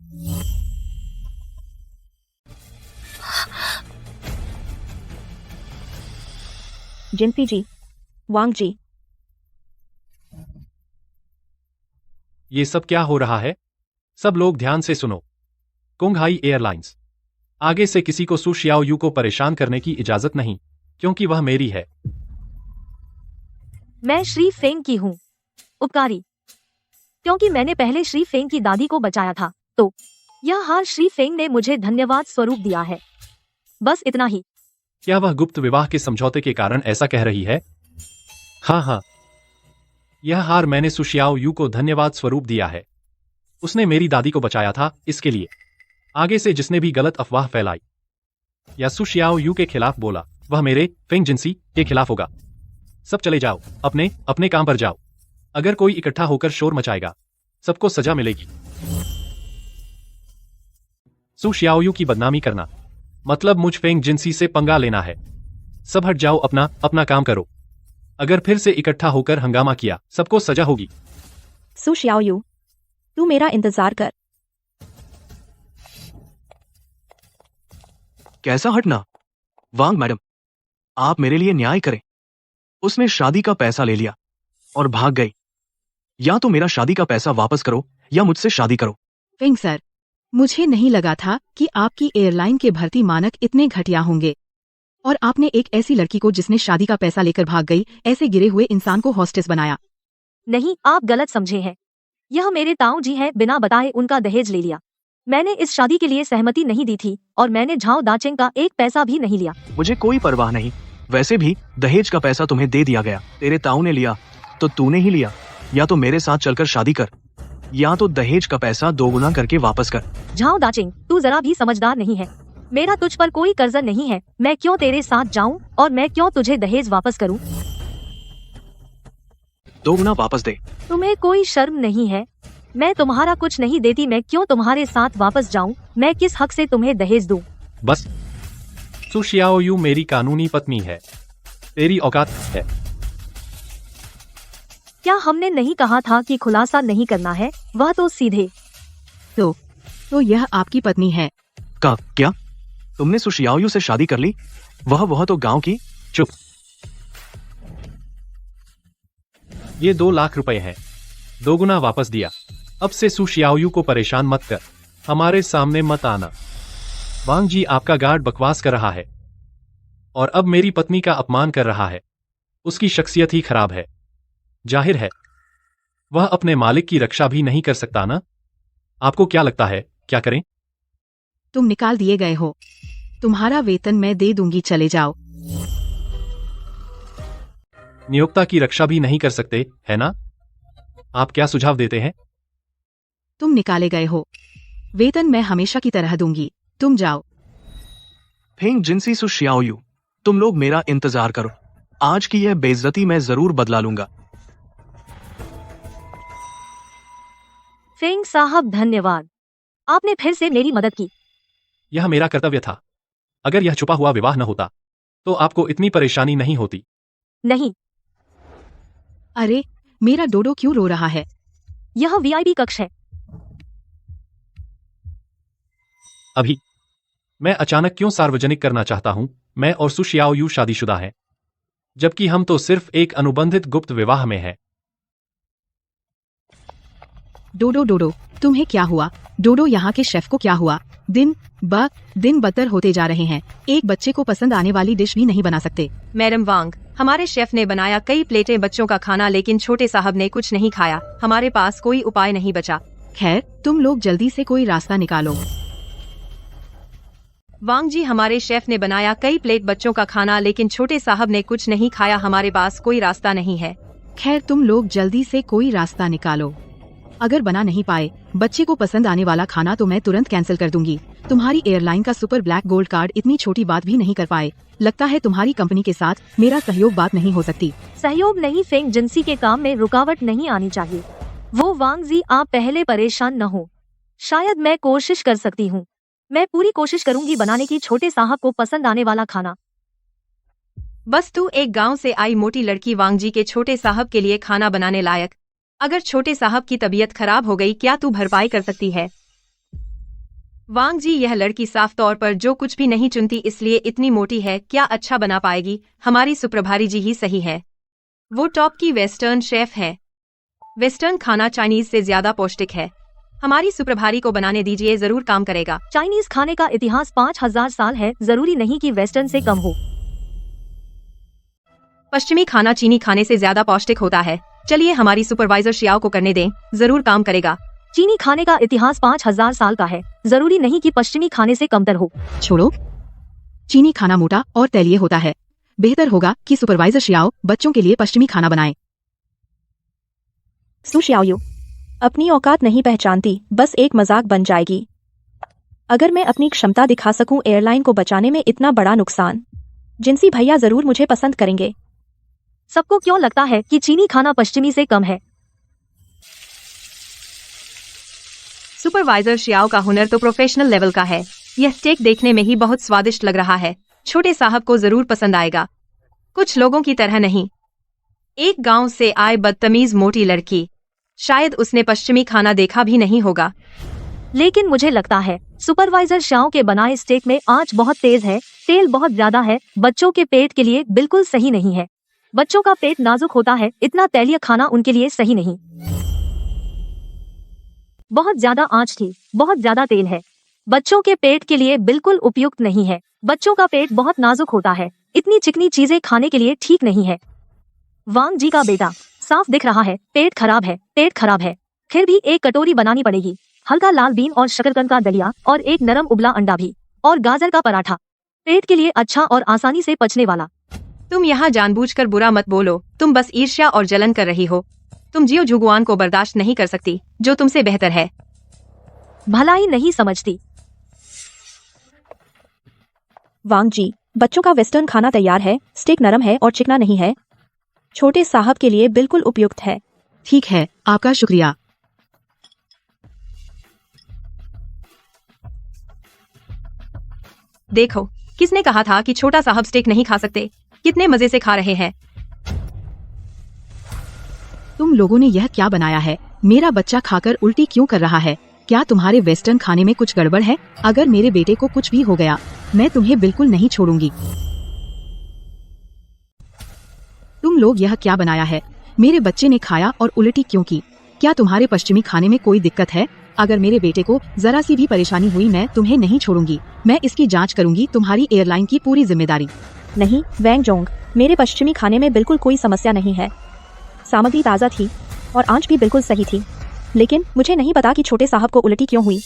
जिंसी जी, वांग जी। ये सब क्या हो रहा है? सब लोग ध्यान से सुनो। कोंघाई एयरलाइंस, आगे से किसी को सु शियाओयू को परेशान करने की इजाजत नहीं, क्योंकि वह मेरी है। मैं श्री फेंग की हूँ, उपकारी। क्योंकि मैंने पहले श्री फेंग की दादी को बचाया था, तो यह हार श्री फेंग ने मुझे धन्यवाद स्वरूप दिया है। बस इतना ही। क्या वह गुप्त विवाह के समझौते के कारण ऐसा कह रही है? हाँ, यह हार मैंने सु शियाओयू को धन्यवाद स्वरूप दिया है। उसने मेरी दादी को बचाया था, इसके लिए। आगे से जिसने भी गलत अफवाह फैलाई या सु शियाओयू के खिलाफ बोला, वह मेरे फेंग जिंसी के खिलाफ होगा। सब चले जाओ, अपने अपने काम पर जाओ। अगर कोई इकट्ठा होकर शोर मचाएगा, सबको सजा मिलेगी। सु शियाओयू की बदनामी करना मतलब मुझ फेंग जिंसी से पंगा लेना है। सब हट जाओ, अपना अपना काम करो। अगर फिर से इकट्ठा होकर हंगामा किया, सबको सजा होगी। सु शियाओयू, तू मेरा इंतजार कर। कैसा हटना? वांग मैडम, आप मेरे लिए न्याय करें। उसने शादी का पैसा ले लिया और भाग गई। या तो मेरा शादी का पैसा वापस करो या मुझसे शादी करो। फेंग सर, मुझे नहीं लगा था कि आपकी एयरलाइन के भर्ती मानक इतने घटिया होंगे, और आपने एक ऐसी लड़की को जिसने शादी का पैसा लेकर भाग गई, ऐसे गिरे हुए इंसान को हॉस्टेस बनाया। नहीं, आप गलत समझे हैं। यह मेरे ताऊ जी हैं, बिना बताए उनका दहेज ले लिया। मैंने इस शादी के लिए सहमति नहीं दी थी और मैंने झाओ दाचिंग का एक पैसा भी नहीं लिया। मुझे कोई परवाह नहीं। वैसे भी दहेज का पैसा तुम्हें दे दिया गया। तेरे ताऊ ने लिया तो तूने ही लिया। या तो मेरे साथ चलकर शादी कर, या तो दहेज का पैसा दोगुना करके वापस कर। झाओ दाचिंग, तू जरा भी समझदार नहीं है। मेरा तुझ पर कोई कर्ज नहीं है। मैं क्यों तेरे साथ जाऊं और मैं क्यों तुझे दहेज वापस करूं? दोगुना वापस दे। तुम्हें कोई शर्म नहीं है? मैं तुम्हारा कुछ नहीं देती, मैं क्यों तुम्हारे साथ वापस जाऊं? मैं किस हक से तुम्हें दहेज दूं? बस, सु शियाओयू मेरी कानूनी पत्नी है। तेरी औकात है। क्या हमने नहीं कहा था कि खुलासा नहीं करना है? वह तो सीधे। तो यह आपकी पत्नी है? क्या तुमने सु शियाओयू से शादी कर ली? वह तो गांव की। चुप। ये 2 लाख रुपए हैं, दोगुना वापस दिया। अब से सु शियाओयू को परेशान मत कर, हमारे सामने मत आना। वांग जी, आपका गार्ड बकवास कर रहा है और अब मेरी पत्नी का अपमान कर रहा है। उसकी शख्सियत ही खराब है। जाहिर है वह अपने मालिक की रक्षा भी नहीं कर सकता ना? आपको क्या लगता है, क्या करें? तुम निकाल दिए गए हो। तुम्हारा वेतन मैं दे दूंगी, चले जाओ। नियोक्ता की रक्षा भी नहीं कर सकते, है ना? आप क्या सुझाव देते हैं? तुम निकाले गए हो। वेतन मैं हमेशा की तरह दूंगी। तुम जाओ। फेंग जिनसी सु शियाओयू, तुम लोग मेरा इंतजार करो। आज की यह बेइज्जती मैं जरूर बदला लूंगा। फेंग साहब धन्यवाद, आपने फिर से मेरी मदद की। यह मेरा कर्तव्य था। अगर यह छुपा हुआ विवाह न होता तो आपको इतनी परेशानी नहीं होती। नहीं, अरे मेरा डोडो क्यों रो रहा है? यह वीआईपी कक्ष है। अभी मैं अचानक क्यों सार्वजनिक करना चाहता हूं? मैं और सु शियाओयू शादीशुदा हैं, जबकि हम तो सिर्फ एक अनुबंधित गुप्त विवाह में हैं। डोडो डोडो, तुम्हें क्या हुआ? डोडो, यहाँ के शेफ को क्या हुआ? दिन बदतर होते जा रहे हैं। एक बच्चे को पसंद आने वाली डिश भी नहीं बना सकते। मैडम वांग, हमारे शेफ ने बनाया कई प्लेटें बच्चों का खाना, लेकिन छोटे साहब ने कुछ नहीं खाया। हमारे पास कोई उपाय नहीं बचा। खैर, तुम लोग जल्दी से कोई रास्ता निकालो। वांग जी, हमारे शेफ ने बनाया कई प्लेट बच्चों का खाना, लेकिन छोटे साहब ने कुछ नहीं खाया। हमारे पास कोई रास्ता नहीं है। खैर, तुम लोग जल्दी से कोई रास्ता निकालो। अगर बना नहीं पाए बच्चे को पसंद आने वाला खाना तो मैं तुरंत कैंसिल कर दूंगी। तुम्हारी एयरलाइन का सुपर ब्लैक गोल्ड कार्ड इतनी छोटी बात भी नहीं कर पाए। लगता है तुम्हारी कंपनी के साथ मेरा सहयोग बात नहीं हो सकती। सहयोग नहीं, फेंग जिनसी के काम में रुकावट नहीं आनी चाहिए। वो वांग जी, आप पहले परेशान न हो। शायद मैं कोशिश कर सकती हूँ। मैं पूरी कोशिश करूंगी बनाने की छोटे साहब को पसंद आने वाला खाना। बस तू एक गांव से आई मोटी लड़की वांग जी के छोटे साहब के लिए खाना बनाने लायक। अगर छोटे साहब की तबीयत खराब हो गई, क्या तू भरपाई कर सकती है? वांग जी, यह लड़की साफ तौर पर जो कुछ भी नहीं चुनती, इसलिए इतनी मोटी है। क्या अच्छा बना पाएगी? हमारी सुप्रभारी जी ही सही है। वो टॉप की वेस्टर्न शेफ है। वेस्टर्न खाना चाइनीज से ज्यादा पौष्टिक है। हमारी सुप्रभारी को बनाने दीजिए, जरूर काम करेगा। चाइनीज खाने का इतिहास 5000 साल है, जरूरी नहीं कि वेस्टर्न से कम हो। पश्चिमी खाना चीनी खाने से ज्यादा पौष्टिक होता है। चलिए हमारी सुपरवाइजर शियाओ को करने दें, जरूर काम करेगा। चीनी खाने का इतिहास 5000 साल का है, जरूरी नहीं कि पश्चिमी खाने से कमतर हो। छोड़ो, चीनी खाना मोटा और तैलीय होता है। बेहतर होगा कि सुपरवाइजर शियाओ बच्चों के लिए पश्चिमी खाना बनाए। सु शियाओयू अपनी औकात नहीं पहचानती, बस एक मजाक बन जाएगी। अगर मैं अपनी क्षमता दिखा सकूं एयरलाइन को बचाने में इतना बड़ा नुकसान, जिनसी भैया जरूर मुझे पसंद करेंगे। सबको क्यों लगता है कि चीनी खाना पश्चिमी से कम है? सुपरवाइजर शियाओ का हुनर तो प्रोफेशनल लेवल का है। यह स्टेक देखने में ही बहुत स्वादिष्ट लग रहा है। छोटे साहब को जरूर पसंद आएगा, कुछ लोगों की तरह नहीं। एक गांव से आए बदतमीज मोटी लड़की, शायद उसने पश्चिमी खाना देखा भी नहीं होगा। लेकिन मुझे लगता है सुपरवाइजर शाओ के बनाए स्टेक में आंच बहुत तेज है, तेल बहुत ज्यादा है, बच्चों के पेट के लिए बिल्कुल सही नहीं है। बच्चों का पेट नाजुक होता है, इतना तैलीय खाना उनके लिए सही नहीं। बहुत ज्यादा आंच थी, बहुत ज्यादा तेल है, बच्चों के पेट के लिए बिल्कुल उपयुक्त नहीं है। बच्चों का पेट बहुत नाजुक होता है, इतनी चिकनी चीजें खाने के लिए ठीक नहीं है। वांग जी का बेटा, साफ दिख रहा है पेट खराब है, पेट खराब है। फिर भी एक कटोरी बनानी पड़ेगी, हल्का लाल बीन और शकरकंद का दलिया और एक नरम उबला अंडा भी, और गाजर का पराठा। पेट के लिए अच्छा और आसानी से पचने वाला। तुम यहाँ जानबूझकर बुरा मत बोलो, तुम बस ईर्ष्या और जलन कर रही हो। तुम जियो जुगुआन को बर्दाश्त नहीं कर सकती, जो तुमसे बेहतर है। भलाई नहीं समझती। वांग जी, बच्चों का वेस्टर्न खाना तैयार है। स्टेक नरम है और चिकना नहीं है, छोटे साहब के लिए बिल्कुल उपयुक्त है। ठीक है, आपका शुक्रिया। देखो, किसने कहा था कि छोटा साहब स्टेक नहीं खा सकते? कितने मजे से खा रहे हैं। तुम लोगों ने यह क्या बनाया है? मेरा बच्चा खाकर उल्टी क्यों कर रहा है? क्या तुम्हारे वेस्टर्न खाने में कुछ गड़बड़ है? अगर मेरे बेटे को कुछ भी हो गया, मैं तुम्हें बिल्कुल नहीं छोड़ूंगी। तुम लोग यह क्या बनाया है? मेरे बच्चे ने खाया और उल्टी क्यों की? क्या तुम्हारे पश्चिमी खाने में कोई दिक्कत है? अगर मेरे बेटे को जरा सी भी परेशानी हुई, मैं तुम्हें नहीं छोड़ूंगी। मैं इसकी जांच करूंगी, तुम्हारी एयरलाइन की पूरी जिम्मेदारी। नहीं वैंग जोंग, मेरे पश्चिमी खाने में बिल्कुल कोई समस्या नहीं है। सामग्री ताज़ा थी और आंच भी बिल्कुल सही थी, लेकिन मुझे नहीं पता कि छोटे साहब को उल्टी क्यों हुई।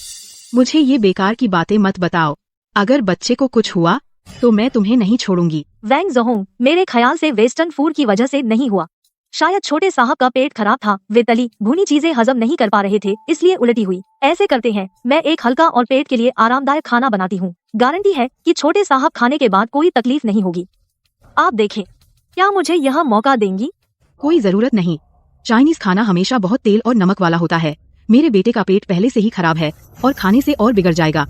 मुझे ये बेकार की बातें मत बताओ। अगर बच्चे को कुछ हुआ तो मैं तुम्हें नहीं छोड़ूंगी। वैंग जोहोंग, मेरे ख्याल से वेस्टर्न फूड की वजह से नहीं हुआ। शायद छोटे साहब का पेट खराब था, वे तली भुनी चीजें हजम नहीं कर पा रहे थे, इसलिए उल्टी हुई। ऐसे करते हैं, मैं एक हल्का और पेट के लिए आरामदायक खाना बनाती हूँ। गारंटी है कि छोटे साहब खाने के बाद कोई तकलीफ नहीं होगी। आप देखें, क्या मुझे यह मौका देंगी? कोई जरूरत नहीं। चाइनीज खाना हमेशा बहुत तेल और नमक वाला होता है। मेरे बेटे का पेट पहले से ही खराब है और खाने से और बिगड़ जाएगा।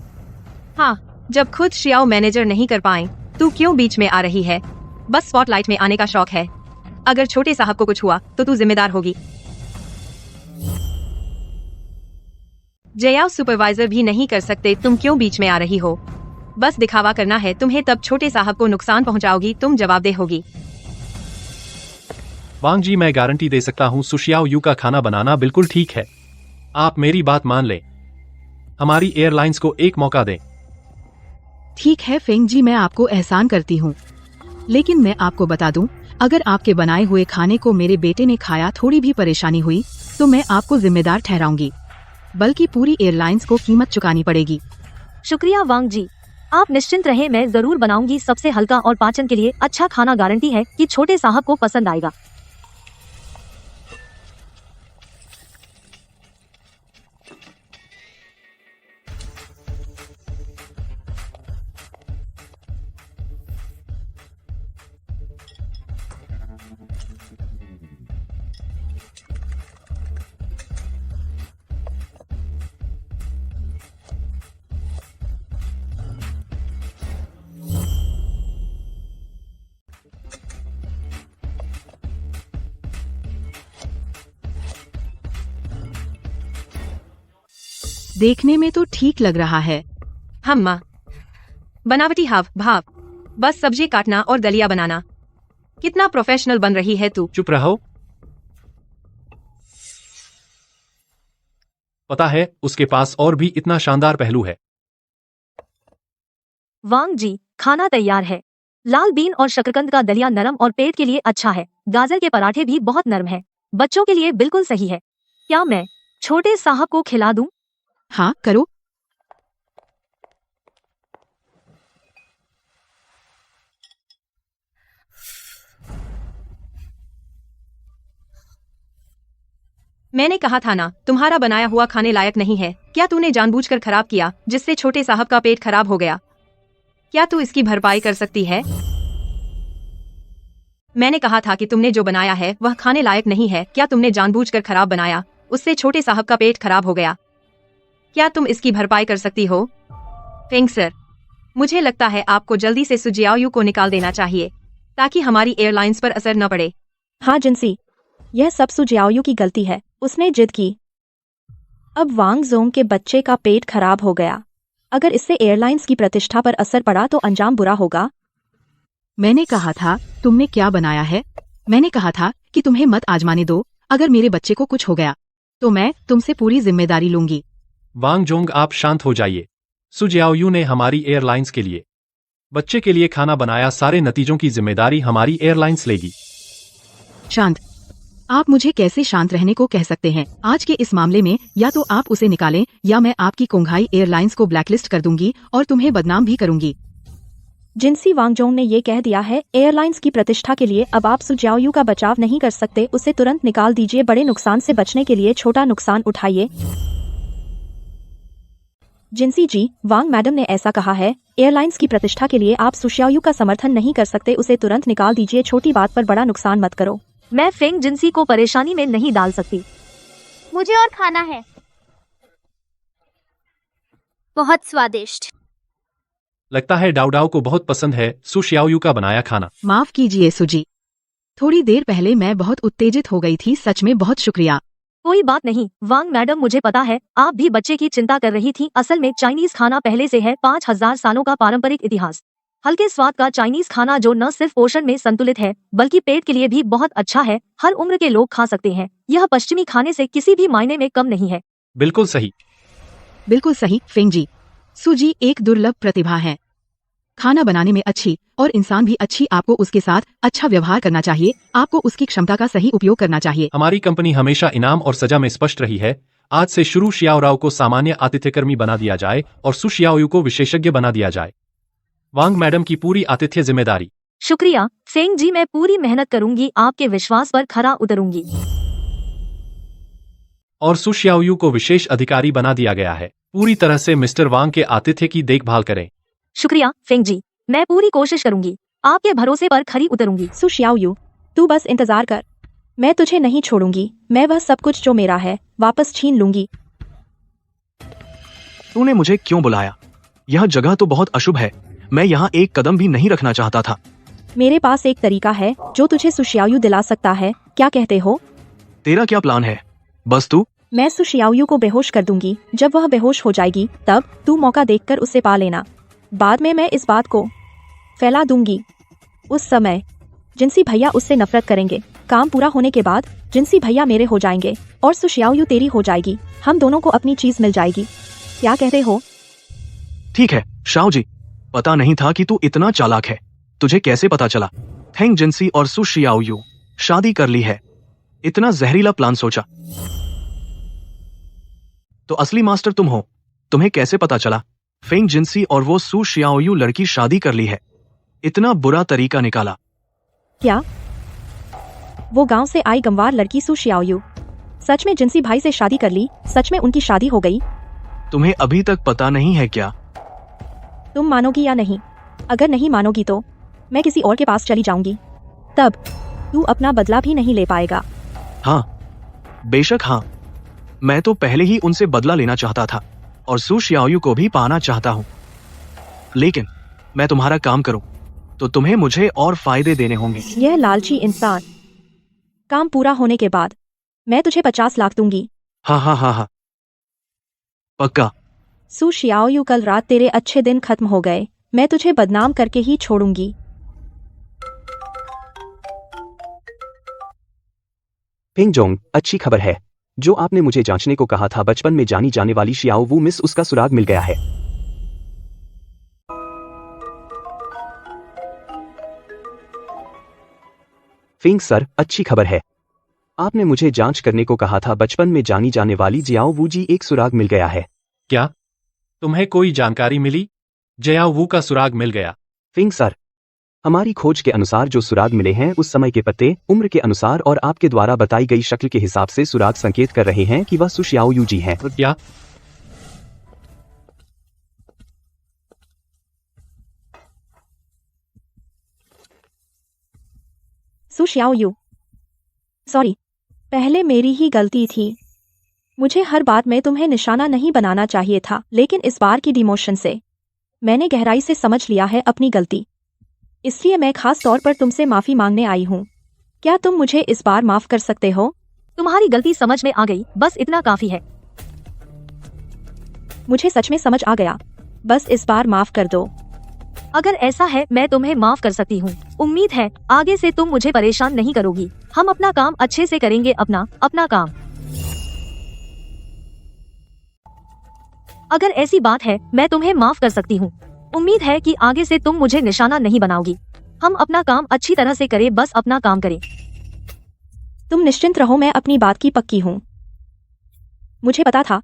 हाँ, जब खुद शियाओ मैनेजर नहीं कर पाए, तू क्यों बीच में आ रही है? बस स्पॉटलाइट में आने का शौक है। अगर छोटे साहब को कुछ हुआ तो तू जिम्मेदार होगी। जयाओ सुपरवाइजर भी नहीं कर सकते, तुम क्यों बीच में आ रही हो? बस दिखावा करना है तुम्हें, तब छोटे साहब को नुकसान पहुंचाओगी, तुम जवाबदेह होगी। वांग जी, मैं गारंटी दे सकता हूँ सुशियाओ यू का खाना बनाना बिल्कुल ठीक है। आप मेरी बात मान लें, हमारी एयरलाइंस को एक मौका दें। ठीक है फेंग जी, मैं आपको एहसान करती हूँ, लेकिन मैं आपको बता दूं, अगर आपके बनाए हुए खाने को मेरे बेटे ने खाया, थोड़ी भी परेशानी हुई तो मैं आपको जिम्मेदार ठहराऊंगी, बल्कि पूरी एयरलाइंस को कीमत चुकानी पड़ेगी। शुक्रिया वांग जी, आप निश्चिंत रहें, मैं जरूर बनाऊंगी सबसे हल्का और पाचन के लिए अच्छा खाना। गारंटी है कि छोटे साहब को पसंद आएगा। देखने में तो ठीक लग रहा है। हम्मा, बनावटी हाव भाव, बस सब्जी काटना और दलिया बनाना। कितना प्रोफेशनल बन रही है तू। चुप रहो। पता है, उसके पास और भी इतना शानदार पहलू है। वांग जी, खाना तैयार है। लाल बीन और शकरकंद का दलिया नरम और पेट के लिए अच्छा है। गाजर के पराठे भी बहुत नरम है, बच्चों के लिए बिल्कुल सही है। क्या मैं छोटे साहब को खिला दूं? हाँ, करो। मैंने कहा था ना, तुम्हारा बनाया हुआ खाने लायक नहीं है। क्या तूने जानबूझकर खराब किया, जिससे छोटे साहब का पेट खराब हो गया? क्या तू इसकी भरपाई कर सकती है? मैंने कहा था कि तुमने जो बनाया है वह खाने लायक नहीं है। क्या तुमने जानबूझकर खराब बनाया, उससे छोटे साहब का पेट खराब हो गया? क्या तुम इसकी भरपाई कर सकती हो? फेंग सर, मुझे लगता है आपको जल्दी से सुजियाओ को निकाल देना चाहिए, ताकि हमारी एयरलाइंस पर असर न पड़े। हाँ जिनसी, यह सब सुजियाओ की गलती है, उसने जिद की। अब वांग जोंग के बच्चे का पेट खराब हो गया। अगर इससे एयरलाइंस की प्रतिष्ठा पर असर पड़ा तो अंजाम बुरा होगा। मैंने कहा था, तुमने क्या बनाया है? मैंने कहा था कि तुम्हें मत आजमाने दो। अगर मेरे बच्चे को कुछ हो गया तो मैं तुमसे पूरी जिम्मेदारी लूंगी। वांग जोंग, आप शांत हो जाइए। सुजियाओ ने हमारी एयरलाइंस के लिए बच्चे के लिए खाना बनाया, सारे नतीजों की जिम्मेदारी हमारी एयरलाइंस लेगी। शांत, आप मुझे कैसे शांत रहने को कह सकते हैं? आज के इस मामले में या तो आप उसे निकालें या मैं आपकी कोंघाई एयरलाइंस को ब्लैकलिस्ट कर दूंगी और तुम्हें बदनाम भी करूंगी। जिनसी, वांगजोंग ने ये कह दिया है, एयरलाइंस की प्रतिष्ठा के लिए अब आप सुजियाओ का बचाव नहीं कर सकते, उसे तुरंत निकाल दीजिए। बड़े नुकसान से बचने के लिए छोटा नुकसान उठाइए। जिनसी जी, वांग मैडम ने ऐसा कहा है, एयरलाइंस की प्रतिष्ठा के लिए आप सुशियाओ का समर्थन नहीं कर सकते, उसे तुरंत निकाल दीजिए। छोटी बात पर बड़ा नुकसान मत करो। मैं फेंग जिनसी को परेशानी में नहीं डाल सकती। मुझे और खाना है, बहुत स्वादिष्ट। लगता है डाउडाओ को बहुत पसंद है सुशियाओ का बनाया खाना। माफ कीजिए सुजी, थोड़ी देर पहले मैं बहुत उत्तेजित हो गई थी। सच में बहुत शुक्रिया। कोई बात नहीं वांग मैडम, मुझे पता है आप भी बच्चे की चिंता कर रही थी। असल में चाइनीज खाना पहले से है 5000 सालों का पारंपरिक इतिहास। हल्के स्वाद का चाइनीज खाना जो न सिर्फ पोषण में संतुलित है बल्कि पेट के लिए भी बहुत अच्छा है। हर उम्र के लोग खा सकते हैं। यह पश्चिमी खाने से किसी भी मायने में कम नहीं है। बिल्कुल सही, बिल्कुल सही फेंग जी। सुजी एक दुर्लभ प्रतिभा है, खाना बनाने में अच्छी और इंसान भी अच्छी। आपको उसके साथ अच्छा व्यवहार करना चाहिए। आपको उसकी क्षमता का सही उपयोग करना चाहिए। हमारी कंपनी हमेशा इनाम और सजा में स्पष्ट रही है। आज से शुरू शियाओ को सामान्य आतिथ्यकर्मी बना दिया जाए और सुशियाओ को विशेषज्ञ बना दिया जाए। वांग मैडम की पूरी आतिथ्य जिम्मेदारी शुक्रिया फेंग जी, मैं पूरी मेहनत करूंगी, आपके विश्वास पर खरा उतरूंगी। और सु शियाओयू को विशेष अधिकारी बना दिया गया है। पूरी तरह से मिस्टर वांग के आतिथ्य की देखभाल करें। शुक्रिया फेंग जी, मैं पूरी कोशिश करूंगी, आपके भरोसे पर खरी उतरूंगी। सु शियाओयू, तू बस इंतजार कर, मैं तुझे नहीं छोड़ूंगी। मैं वह सब कुछ जो मेरा है वापस छीन लूंगी। तूने मुझे क्यों बुलाया? यह जगह तो बहुत अशुभ है। मैं यहाँ एक कदम भी नहीं रखना चाहता था। मेरे पास एक तरीका है जो तुझे सु शियाओयू दिला सकता है, क्या कहते हो? तेरा क्या प्लान है? बस तू। मैं सु शियाओयू को बेहोश कर दूंगी। जब वह बेहोश हो जाएगी तब तू मौका देखकर उसे पा लेना। बाद में मैं इस बात को फैला दूंगी। उस समय जिनसी भैया उससे नफरत करेंगे। काम पूरा होने के बाद जिनसी भैया मेरे हो जाएंगे और सु शियाओयू तेरी हो जाएगी। हम दोनों को अपनी चीज मिल जाएगी। क्या कहते हो? ठीक है शाओ जी, पता नहीं था कि तू इतना चालाक है। तुझे कैसे पता चला? फेंग जिनसी और सु शियाओयू शादी कर ली है। इतना जहरीला प्लान सोचा तो असली मास्टर तुम हो। तुम्हें कैसे पता चला? फेंग जिनसी और वो सु शियाओयू लड़की शादी कर ली है। इतना बुरा तरीका निकाला। क्या वो गांव से आई गंवार लड़की सु शियाओयू सच में जिनसी भाई से शादी कर ली? सच में उनकी शादी हो गई? तुम्हें अभी तक पता नहीं है क्या? तुम मानोगी या नहीं? अगर नहीं मानोगी तो मैं किसी और के पास चली जाऊंगी। तब तू अपना बदला भी नहीं ले पाएगा। हाँ बेशक हाँ, मैं तो पहले ही उनसे बदला लेना चाहता था और सु शियाओयू को भी पाना चाहता हूँ। लेकिन मैं तुम्हारा काम करूं तो तुम्हें मुझे और फायदे देने होंगे। यह लालची इंसान। काम पूरा होने के बाद मैं तुझे 50 लाख दूंगी। हाँ हाँ हाँ हाँ पक्का। सु शियाओयू, कल रात तेरे अच्छे दिन खत्म हो गए। मैं तुझे बदनाम करके ही छोड़ूंगी। फेंग जोंग, अच्छी खबर है। जो आपने मुझे जांचने को कहा था, बचपन में जानी जाने वाली शियाओ वू मिस, उसका सुराग मिल गया है। फेंग सर, अच्छी खबर है। आपने मुझे जांच करने को कहा था, बचपन में जानी जाने वाली जियाओ वू जी, एक सुराग मिल गया है। क्या तुम्हें कोई जानकारी मिली? जयाओ वू का सुराग मिल गया? फेंग सर, हमारी खोज के अनुसार जो सुराग मिले हैं उस समय के पते, उम्र के अनुसार और आपके द्वारा बताई गई शक्ल के हिसाब से सुराग संकेत कर रहे हैं कि वह सु शियाओयू जी हैं। क्या? सु शियाओयू, सॉरी, पहले मेरी ही गलती थी। मुझे हर बात में तुम्हें निशाना नहीं बनाना चाहिए था, लेकिन इस बार की डिमोशन से मैंने गहराई से समझ लिया है अपनी गलती। इसलिए मैं खास तौर पर तुमसे माफी मांगने आई हूँ। क्या तुम मुझे इस बार माफ कर सकते हो? तुम्हारी गलती समझ में आ गई, बस इतना काफी है। मुझे सच में समझ आ गया, बस इस बार माफ कर दो। अगर ऐसा है मैं तुम्हें माफ कर सकती हूँ। उम्मीद है आगे से तुम मुझे परेशान नहीं करोगी। हम अपना काम अच्छे से करेंगे, अपना काम। अगर ऐसी बात है मैं तुम्हें माफ कर सकती हूँ। उम्मीद है कि आगे से तुम मुझे निशाना नहीं बनाओगी। हम अपना काम अच्छी तरह से करें, बस अपना काम करें। तुम निश्चिंत रहो, मैं अपनी बात की पक्की हूँ। मुझे पता था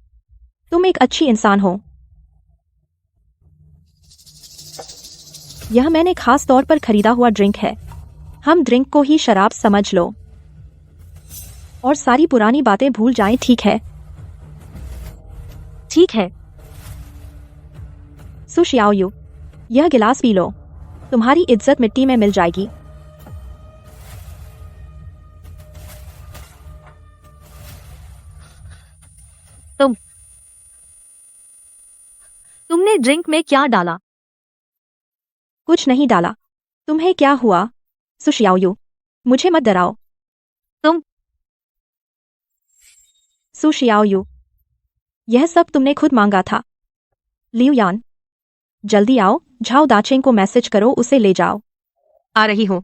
तुम एक अच्छी इंसान हो। यह मैंने खास तौर पर खरीदा हुआ ड्रिंक है। हम ड्रिंक को ही शराब समझ लो और सारी पुरानी बातें भूल जाएं, ठीक है? ठीक है। सु शियाओयू, यह गिलास पी लो, तुम्हारी इज्जत मिट्टी में मिल जाएगी। तुमने ड्रिंक में क्या डाला? कुछ नहीं डाला। तुम्हें क्या हुआ? सु शियाओयू, मुझे मत डराओ। तुम सु शियाओयू, यह सब तुमने खुद मांगा था। लियू यान, जल्दी आओ, झाओ दाचेंग को मैसेज करो, उसे ले जाओ। आ रही हूँ।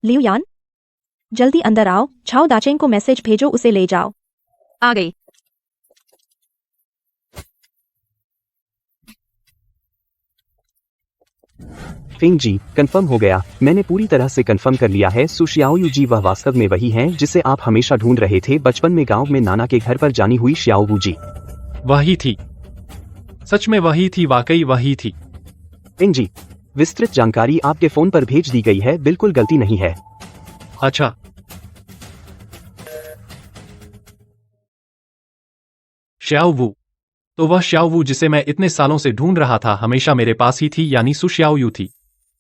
लियू यान, जल्दी अंदर आओ, झाओ दाचेंग को मैसेज भेजो, उसे ले जाओ। आ गई। फेंग जी, कंफर्म हो गया। मैंने पूरी तरह से कंफर्म कर लिया है। सु शियाओयू जी वह वास्तव में वही हैं जिसे आप हमेशा ढूंढ रहे थे, बचपन में गांव में नाना के घर पर जानी हुई शियाओ वू जी। वही थी, सच में वही थी, वाकई वही थी। फिंग जी, विस्तृत जानकारी आपके फोन पर भेज दी गई है, बिल्कुल गलती नहीं है। अच्छा, श्याओ वू, तो वह श्याओ वू जिसे मैं इतने सालों से ढूंढ रहा था हमेशा मेरे पास ही थी, यानी सु श्याओ यू थी।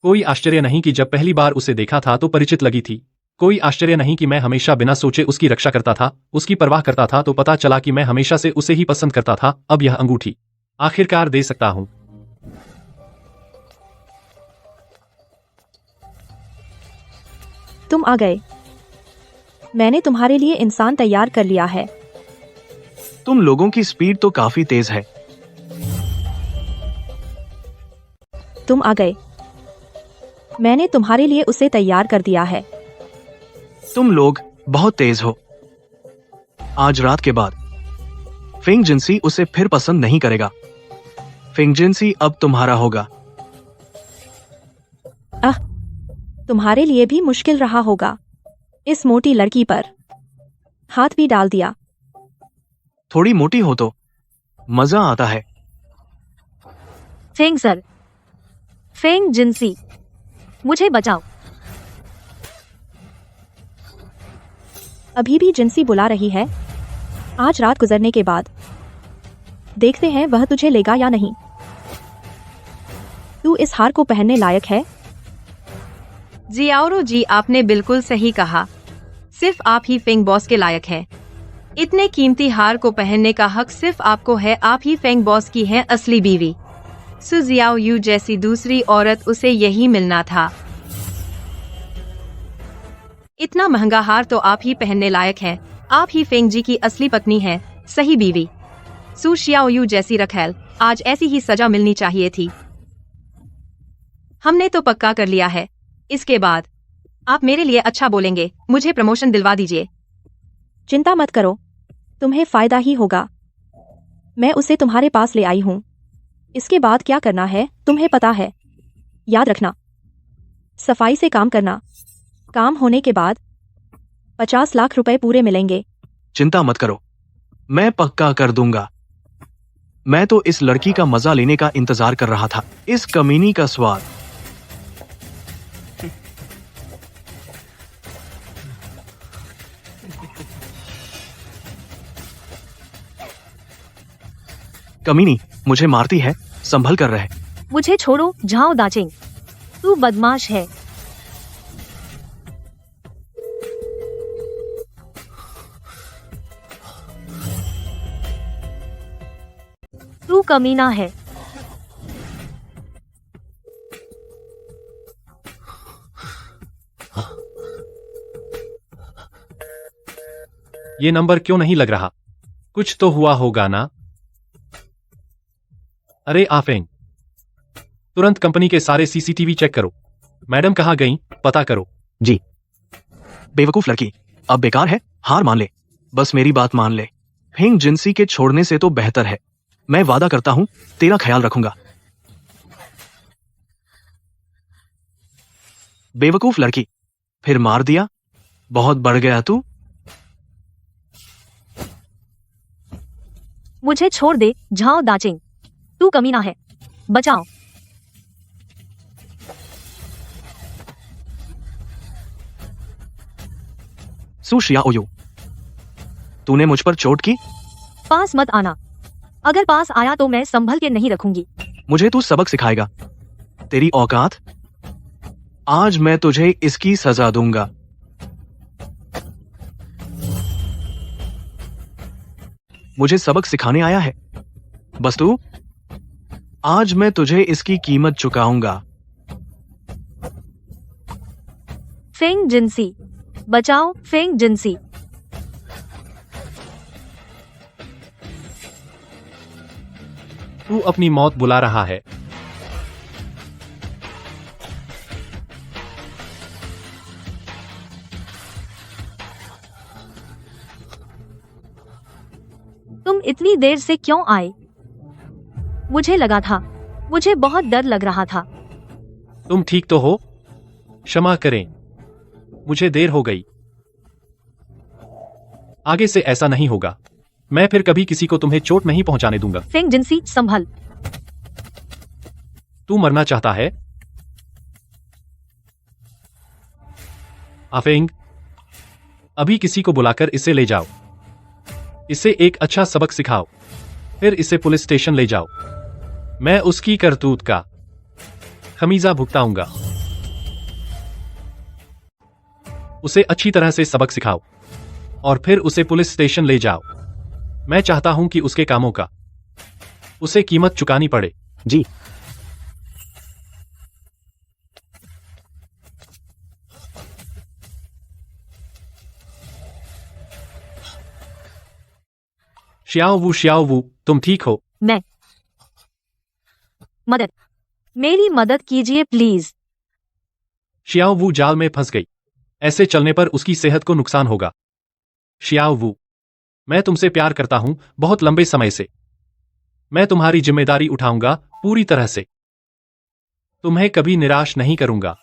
कोई आश्चर्य नहीं कि जब पहली बार उसे देखा था तो परिचित लगी थी। कोई आश्चर्य नहीं कि मैं हमेशा बिना सोचे उसकी रक्षा करता था, उसकी परवाह करता था, तो पता चला कि मैं हमेशा से उसे ही पसंद करता था। अब यह अंगूठी आखिरकार दे सकता हूं। तुम आ गए। मैंने तुम्हारे लिए इंसान तैयार कर लिया है। तुम लोगों की स्पीड तो काफी तेज है। तुम आ गए। मैंने तुम्हारे लिए उसे तैयार कर दिया है। तुम लोग बहुत तेज हो। आज रात के बाद फिंग जिनसी उसे फिर पसंद नहीं करेगा। फिंग जिनसी अब तुम्हारा होगा। तुम्हारे लिए भी मुश्किल रहा होगा। इस मोटी लड़की पर हाथ भी डाल दिया। थोड़ी मोटी हो तो मजा आता है। फेंग सर, फेंग जिनसी, मुझे बचाओ। अभी भी जिनसी बुला रही है। आज रात गुजरने के बाद देखते हैं वह तुझे लेगा या नहीं। तू इस हार को पहनने लायक है। जियाओरो जी, आपने बिल्कुल सही कहा। सिर्फ आप ही फेंग बॉस के लायक हैं। इतने कीमती हार को पहनने का हक सिर्फ आपको है। आप ही फेंग बॉस की हैं असली बीवी। सु जियाओ यू जैसी दूसरी औरत, उसे यही मिलना था। इतना महंगा हार तो आप ही पहनने लायक है। आप ही फेंग जी की असली पत्नी है, सही बीवी। सु शियाओ यू जैसी रखैल, आज ऐसी ही सजा मिलनी चाहिए थी। हमने तो पक्का कर लिया है। इसके बाद आप मेरे लिए अच्छा बोलेंगे, मुझे प्रमोशन दिलवा दीजिए। चिंता मत करो, तुम्हें फायदा ही होगा। मैं उसे तुम्हारे पास ले आई हूँ। इसके बाद क्या करना है तुम्हें पता है। याद रखना, सफाई से काम करना। काम होने के बाद 50 लाख रुपए पूरे मिलेंगे। चिंता मत करो, मैं पक्का कर दूंगा। मैं तो इस लड़की का मजा लेने का इंतजार कर रहा था। इस कमीनी का स्वाद। कमीनी मुझे मारती है, संभल कर रहे। मुझे छोड़ो झाओ दाचिंग, तू बदमाश है। तू कमीना है। ये नंबर क्यों नहीं लग रहा? कुछ तो हुआ होगा ना? अरे आफेंग, तुरंत कंपनी के सारे सीसीटीवी चेक करो। मैडम कहाँ गईं, पता करो। जी। बेवकूफ लड़की, अब बेकार है, हार मान ले। बस मेरी बात मान ले। फिंग जिनसी के छोड़ने से तो बेहतर है। मैं वादा करता हूं तेरा ख्याल रखूंगा। बेवकूफ लड़की, फिर मार दिया। बहुत बढ़ गया तू। मुझे छोड़ दे झाओ दाचिंग, तू कमीना है। बचाओ। सु शियाओ, तूने मुझ पर चोट की। पास मत आना। अगर पास आया तो मैं संभल के नहीं रखूंगी। मुझे तू सबक सिखाएगा। तेरी औकात। आज मैं तुझे इसकी सजा दूंगा। मुझे सबक सिखाने आया है बस तू। आज मैं तुझे इसकी कीमत चुकाऊंगा। फेंग जिनसी, बचाओ फेंग जिनसी। तू अपनी मौत बुला रहा है। तुम इतनी देर से क्यों आए? मुझे लगा था, मुझे बहुत डर लग रहा था। तुम ठीक तो हो? क्षमा करें, मुझे देर हो गई। आगे से ऐसा नहीं होगा। मैं फिर कभी किसी को तुम्हें चोट नहीं पहुंचाने दूंगा। फेंग जिनसी संभल। तू मरना चाहता है? आफेंग, अभी किसी को बुलाकर इसे ले जाओ। इसे एक अच्छा सबक सिखाओ, फिर इसे पुलिस स्टेशन ले जाओ। मैं उसकी करतूत का खमीजा भुगताऊंगा। उसे अच्छी तरह से सबक सिखाओ और फिर उसे पुलिस स्टेशन ले जाओ। मैं चाहता हूं कि उसके कामों का उसे कीमत चुकानी पड़े। जी। श्याओ वू, तुम ठीक हो? मैं मदद, मेरी मदद कीजिए प्लीज। श्याओ वू जाल में फंस गई। ऐसे चलने पर उसकी सेहत को नुकसान होगा। श्याओ वू, मैं तुमसे प्यार करता हूं बहुत लंबे समय से। मैं तुम्हारी जिम्मेदारी उठाऊंगा पूरी तरह से। तुम्हें कभी निराश नहीं करूंगा।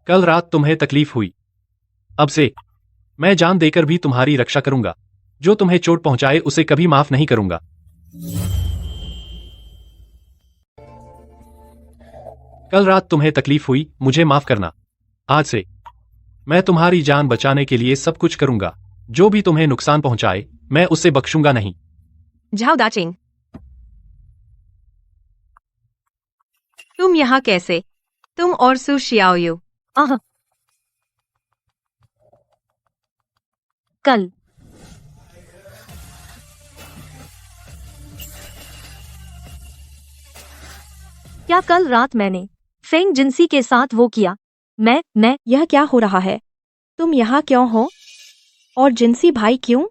कल रात तुम्हें तकलीफ हुई। अब से मैं जान देकर भी तुम्हारी रक्षा करूंगा। जो तुम्हें चोट पहुंचाए उसे कभी माफ नहीं करूंगा। कल रात तुम्हें तकलीफ हुई, मुझे माफ करना। आज से मैं तुम्हारी जान बचाने के लिए सब कुछ करूंगा। जो भी तुम्हें नुकसान पहुंचाए मैं उसे बख्शूंगा नहीं। झाओ दाचिंग, तुम यहाँ कैसे? तुम और सु शियाओयू। आह, कल क्या कल रात मैंने फेंग जिनसी के साथ वो किया? मैं यह क्या हो रहा है? तुम यहाँ क्यों हो? और जिनसी भाई क्यों?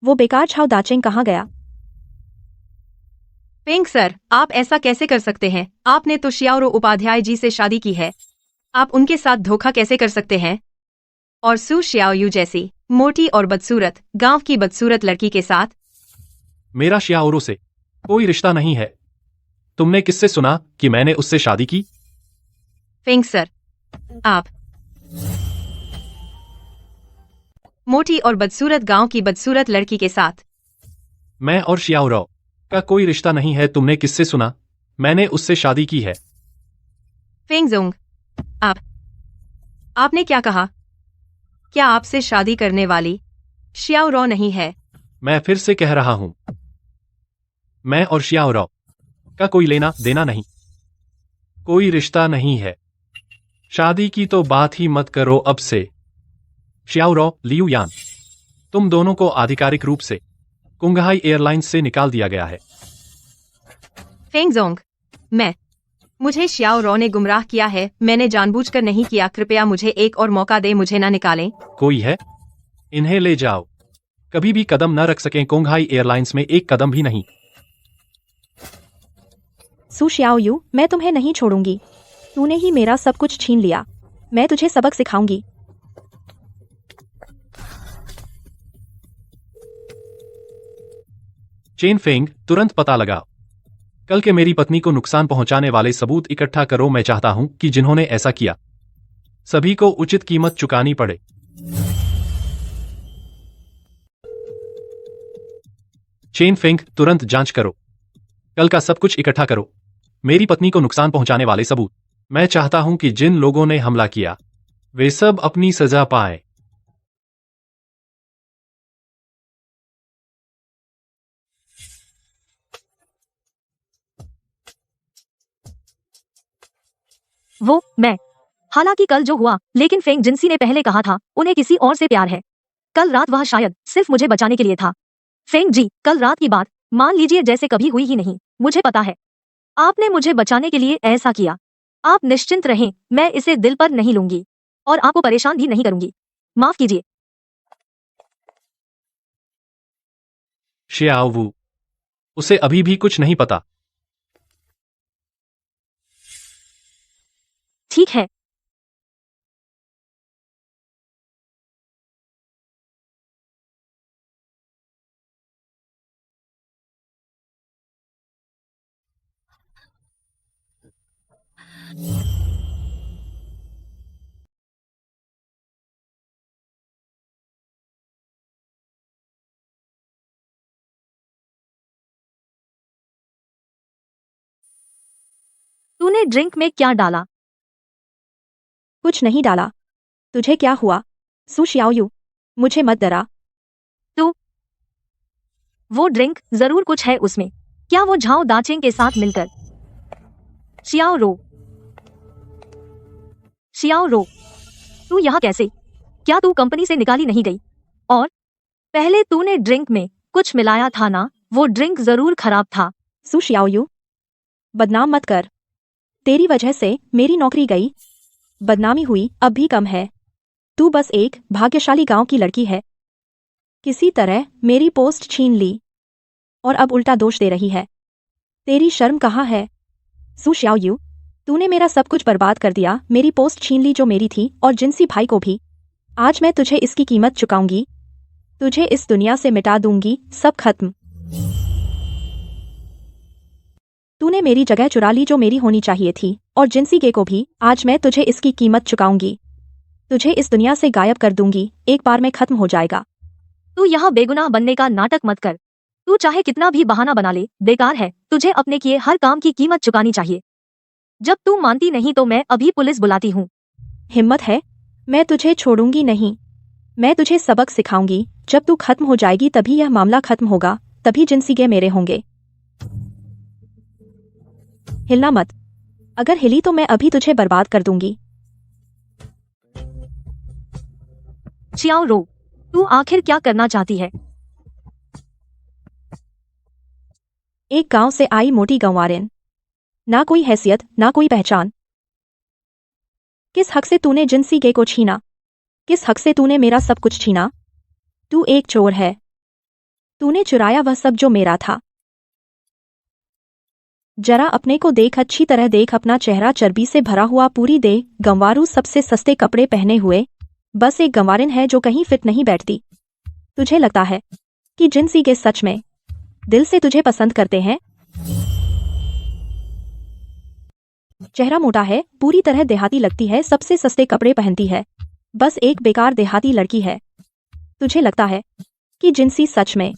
वो बेकार झाओ दाचिंग कहाँ गया? फेंग सर, आप ऐसा कैसे कर सकते हैं? आपने तो शियाओरो उपाध्याय जी से शादी की है। आप उनके साथ धोखा कैसे कर सकते हैं? और सु शियाओयू जैसी मोटी और बदसूरत गांव की बदसूरत लड़की के साथ? मेरा श्याओरो से कोई रिश्ता नहीं है। तुमने किससे सुना कि मैंने उससे शादी की? फेंग सर, आप मोटी और बदसूरत गांव की बदसूरत लड़की के साथ? मैं और श्याओरो का कोई रिश्ता नहीं है। तुमने किससे सुना? मैंने उससे शादी की है। फेंग जोंग, आपने क्या कहा? क्या आपसे शादी करने वाली शियाओरो नहीं है? मैं फिर से कह रहा हूं, मैं और श्याओरो का कोई लेना देना नहीं, कोई रिश्ता नहीं है। शादी की तो बात ही मत करो अब से। श्याओरो, लियू यान, तुम दोनों को आधिकारिक रूप से कुंगहाई एयरलाइंस से निकाल दिया गया है। फेंग जोंग, मुझे शियाओरो ने गुमराह किया है। मैंने जानबूझकर नहीं किया। कृपया मुझे एक और मौका दे, मुझे ना निकालें। कोई है? इन्हें ले जाओ। कभी भी कदम न रख सकें कुंगहाई एयरलाइंस में, एक कदम भी नहीं। सु शियाओयू, मैं तुम्हें नहीं छोड़ूंगी। तूने ही मेरा सब कुछ छीन लिया। मैं तुझे सबक सिखाऊंगी। चेन फेंग, तुरंत पता लगाओ। कल के मेरी पत्नी को नुकसान पहुंचाने वाले सबूत इकट्ठा करो। मैं चाहता हूं कि जिन्होंने ऐसा किया सभी को उचित कीमत चुकानी पड़े। चेन फेंग, तुरंत जांच करो। कल का सब कुछ इकट्ठा करो। मेरी पत्नी को नुकसान पहुंचाने वाले सबूत। मैं चाहता हूं कि जिन लोगों ने हमला किया वे सब अपनी सजा पाएं। मैं हालांकि कल जो हुआ, लेकिन फेंग जिनसी ने पहले कहा था उन्हें किसी और से प्यार है। कल रात वह शायद सिर्फ मुझे बचाने के लिए था। फेंग जी, कल रात की बात मान लीजिए जैसे कभी हुई ही नहीं। मुझे पता है आपने मुझे बचाने के लिए ऐसा किया। आप निश्चिंत रहें, मैं इसे दिल पर नहीं लूंगी और आपको परेशान भी नहीं करूंगी। माफ कीजिए। श्याओ वू, उसे अभी भी कुछ नहीं पता। ठीक है। तूने ड्रिंक में क्या डाला? कुछ नहीं डाला। तुझे क्या हुआ? सु शियाओयू, मुझे मत डरा। वो ड्रिंक जरूर कुछ है उसमें। क्या वो झाओ दाचेंग के साथ मिलकर? शियाओ रो, तू यहाँ कैसे? क्या तू कंपनी से निकाली नहीं गई? और पहले तूने ड्रिंक में कुछ मिलाया था ना? वो ड्रिंक जरूर खराब था। सु शियाओयू, बदनाम मत कर। तेरी वजह से मेरी नौकरी गई। बदनामी हुई अब भी कम है। तू बस एक भाग्यशाली गांव की लड़की है। किसी तरह मेरी पोस्ट छीन ली और अब उल्टा दोष दे रही है। तेरी शर्म कहाँ है? सु शियाओयू, तूने मेरा सब कुछ बर्बाद कर दिया। मेरी पोस्ट छीन ली जो मेरी थी, और जिनसी भाई को भी। आज मैं तुझे इसकी कीमत चुकाऊंगी। तुझे इस दुनिया से मिटा दूंगी। सब खत्म। तूने मेरी जगह चुरा ली जो मेरी होनी चाहिए थी, और जिनसी गे को भी। आज मैं तुझे इसकी कीमत चुकाऊंगी। तुझे इस दुनिया से गायब कर दूंगी। एक बार में खत्म हो जाएगा। तू यहाँ बेगुनाह बनने का नाटक मत कर। तू चाहे कितना भी बहाना बना ले, बेकार है। तुझे अपने किए हर काम की कीमत चुकानी चाहिए। जब तू मानती नहीं तो मैं अभी पुलिस बुलाती हूँ। हिम्मत है? मैं तुझे छोड़ूंगी नहीं। मैं तुझे सबक सिखाऊंगी। जब तू खत्म हो जाएगी तभी यह मामला खत्म होगा। तभी जिनसीगे मेरे होंगे। हिलना मत। अगर हिली तो मैं अभी तुझे बर्बाद कर दूंगी। शियाओ रो, तू आखिर क्या करना चाहती है? एक गांव से आई मोटी गंवारिन। ना कोई हैसियत, ना कोई पहचान। किस हक से तूने जिनसीगे को छीना? किस हक से तूने मेरा सब कुछ छीना? तू एक चोर है। तूने चुराया वह सब जो मेरा था। जरा अपने को देख, अच्छी तरह देख। अपना चेहरा चर्बी से भरा हुआ, पूरी देह गंवारू, सबसे सस्ते कपड़े पहने हुए। बस एक गंवारिन है जो कहीं फिट नहीं बैठती। तुझे लगता है कि जिनसीगे सच में दिल से तुझे पसंद करते हैं? चेहरा मोटा है, पूरी तरह देहाती लगती है, सबसे सस्ते कपड़े पहनती है। बस एक बेकार देहाती लड़की है। तुझे लगता है कि जिनसी सच में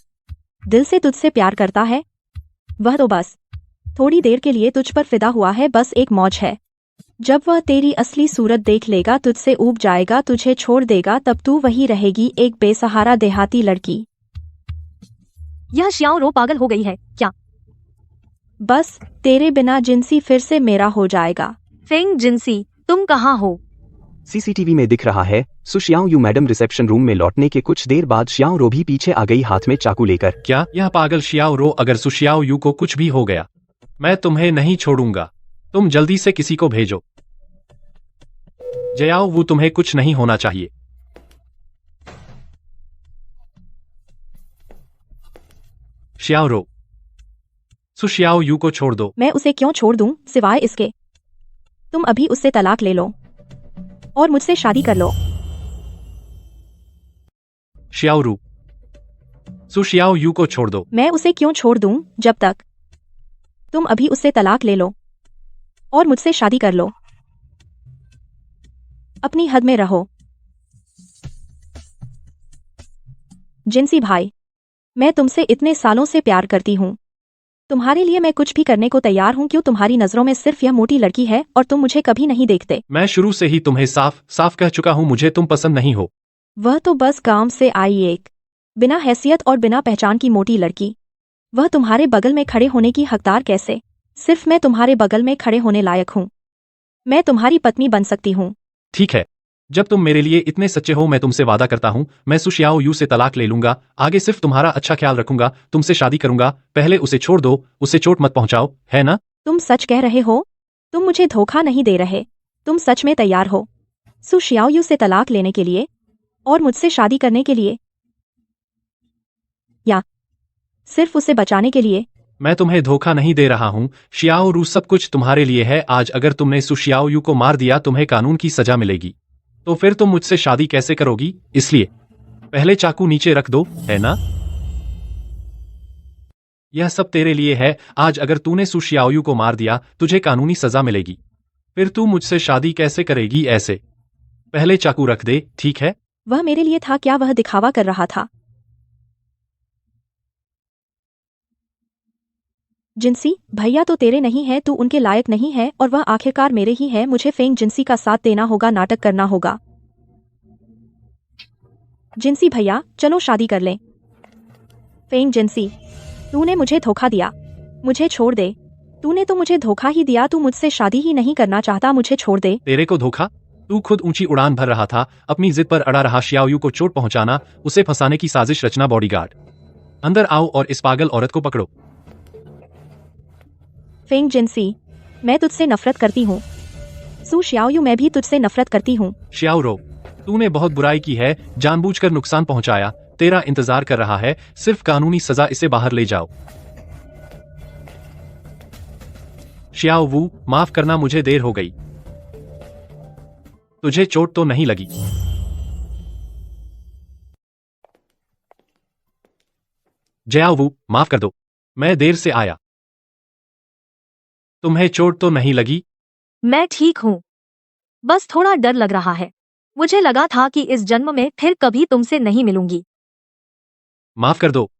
दिल से तुझसे प्यार करता है? वह तो बस थोड़ी देर के लिए तुझ पर फिदा हुआ है। बस एक मौज है। जब वह तेरी असली सूरत देख लेगा, तुझसे ऊब जाएगा, तुझे छोड़ देगा, तब तू वही रहेगी, एक बेसहारा देहाती लड़की। यह शियाओ रो पागल हो गई है क्या? बस तेरे बिना जिनसी फिर से मेरा हो जाएगा। फेंग जिनसी, तुम कहाँ हो? सीसीटीवी में दिख रहा है। सु शियाओयू मैडम रिसेप्शन रूम में लौटने के कुछ देर बाद शियाओ रो भी पीछे आ गई, हाथ में चाकू लेकर। क्या यह पागल शियाओ रो? अगर सु शियाओयू को कुछ भी हो गया, मैं तुम्हें नहीं छोड़ूंगा। तुम जल्दी से किसी को भेजो। जयाओ वो, तुम्हें कुछ नहीं होना चाहिए। शियाओ रो, सु शियाओयू को छोड़ दो। मैं उसे क्यों छोड़ दूं, सिवाय इसके तुम अभी उससे तलाक ले लो और मुझसे शादी कर लो। शियाओ रू, सु शियाओयू को छोड़ दो। मैं उसे क्यों छोड़ दूं, जब तक तुम अभी उससे तलाक ले लो और मुझसे शादी कर लो। अपनी हद में रहो। जिनसी भाई, मैं तुमसे इतने सालों से प्यार करती हूँ। तुम्हारे लिए मैं कुछ भी करने को तैयार हूँ। क्यों तुम्हारी नजरों में सिर्फ यह मोटी लड़की है और तुम मुझे कभी नहीं देखते? मैं शुरू से ही तुम्हें साफ साफ कह चुका हूँ, मुझे तुम पसंद नहीं हो। वह तो बस गांव से आई एक बिना हैसियत और बिना पहचान की मोटी लड़की। वह तुम्हारे बगल में खड़े होने की हकदार कैसे? सिर्फ मैं तुम्हारे बगल में खड़े होने लायक हूँ। मैं तुम्हारी पत्नी बन सकती हूँ। ठीक है, जब तुम मेरे लिए इतने सच्चे हो, मैं तुमसे वादा करता हूँ, मैं सु शियाओयू से तलाक ले लूंगा। आगे सिर्फ तुम्हारा अच्छा ख्याल रखूंगा, तुमसे शादी करूंगा। पहले उसे छोड़ दो, उसे चोट मत पहुंचाओ, है ना? तुम सच कह रहे हो? तुम मुझे धोखा नहीं दे रहे? तुम सच में तैयार हो सु शियाओयू से तलाक लेने के लिए और मुझसे शादी करने के लिए, या सिर्फ उसे बचाने के लिए? मैं तुम्हें धोखा नहीं दे रहा हूँ शियाओ रू, सब कुछ तुम्हारे लिए है। आज अगर तुमने सु शियाओयू को मार दिया, तुम्हें कानून की सजा मिलेगी। तो फिर तुम मुझसे शादी कैसे करोगी? इसलिए पहले चाकू नीचे रख दो, है ना? यह सब तेरे लिए है। आज अगर तूने सु शियाओयू को मार दिया, तुझे कानूनी सजा मिलेगी। फिर तू मुझसे शादी कैसे करेगी ऐसे? पहले चाकू रख दे, ठीक है? वह मेरे लिए था क्या? वह दिखावा कर रहा था। जिंसी भैया तो तेरे नहीं है, तू उनके लायक नहीं है और वह आखिरकार मेरे ही है। मुझे फेंग जिंसी का साथ देना होगा, नाटक करना होगा। जिंसी भैया चलो शादी कर लें। फेंग जिंसी, तूने मुझे धोखा दिया, मुझे छोड़ दे। तूने तो मुझे धोखा ही दिया, तू मुझसे शादी ही नहीं करना चाहता, मुझे छोड़ दे। तेरे को धोखा? तू खुद ऊंची उड़ान भर रहा था, अपनी जिद पर अड़ा रहा, शियाओयू को चोट पहुंचाना, उसे फंसाने की साजिश रचना। बॉडीगार्ड अंदर आओ और इस पागल औरत को पकड़ो। फेंग जिंसी, मैं तुझसे नफरत करती हूँ। सू शियाओयू, मैं भी तुझसे नफरत करती हूँ। शियाओरो, तूने बहुत बुराई की है, जानबूझकर नुकसान पहुंचाया। तेरा इंतजार कर रहा है सिर्फ कानूनी सजा, इसे बाहर ले जाओ। शियाओ वू, माफ करना, मुझे देर हो गई। तुझे चोट तो नहीं लगी? जयाओ वू, माफ कर दो, मैं देर से आया। तुम्हें चोट तो नहीं लगी? मैं ठीक हूँ, बस थोड़ा डर लग रहा है। मुझे लगा था कि इस जन्म में फिर कभी तुमसे नहीं मिलूंगी। माफ कर दो,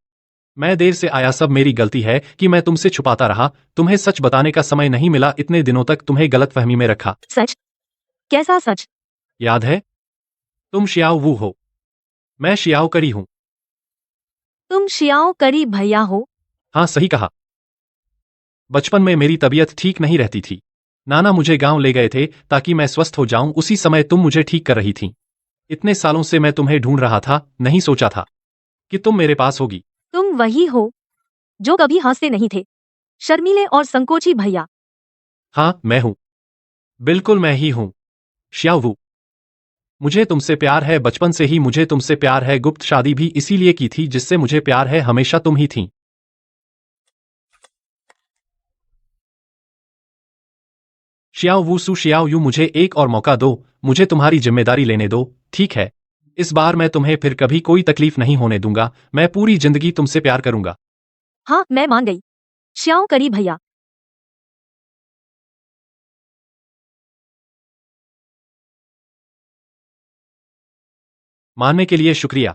मैं देर से आया, सब मेरी गलती है कि मैं तुमसे छुपाता रहा। तुम्हें सच बताने का समय नहीं मिला, इतने दिनों तक तुम्हें गलतफहमी में रखा। सच? कैसा सच? याद है, तुम शियाओ वू हो, मैं शियाओ करी हूं। तुम शियाओ करी भैया हो? हाँ, सही कहा। बचपन में मेरी तबीयत ठीक नहीं रहती थी, नाना मुझे गांव ले गए थे ताकि मैं स्वस्थ हो जाऊं। उसी समय तुम मुझे ठीक कर रही थीं। इतने सालों से मैं तुम्हें ढूंढ रहा था, नहीं सोचा था कि तुम मेरे पास होगी। तुम वही हो जो कभी हंसते नहीं थे, शर्मीले और संकोची भैया। हाँ, मैं हूं, बिल्कुल मैं ही हूं। शियाओ वू, मुझे तुमसे प्यार है, बचपन से ही मुझे तुमसे प्यार है। गुप्त शादी भी इसीलिए की थी, जिससे मुझे प्यार है, हमेशा तुम ही थीं। Xiao Wu Su Xiao Yu, मुझे एक और मौका दो, मुझे तुम्हारी जिम्मेदारी लेने दो, ठीक है? इस बार मैं तुम्हें फिर कभी कोई तकलीफ नहीं होने दूंगा। मैं पूरी जिंदगी तुमसे प्यार करूंगा। हाँ, मैं मान गई, शियाओ करी भैया। मानने के लिए शुक्रिया।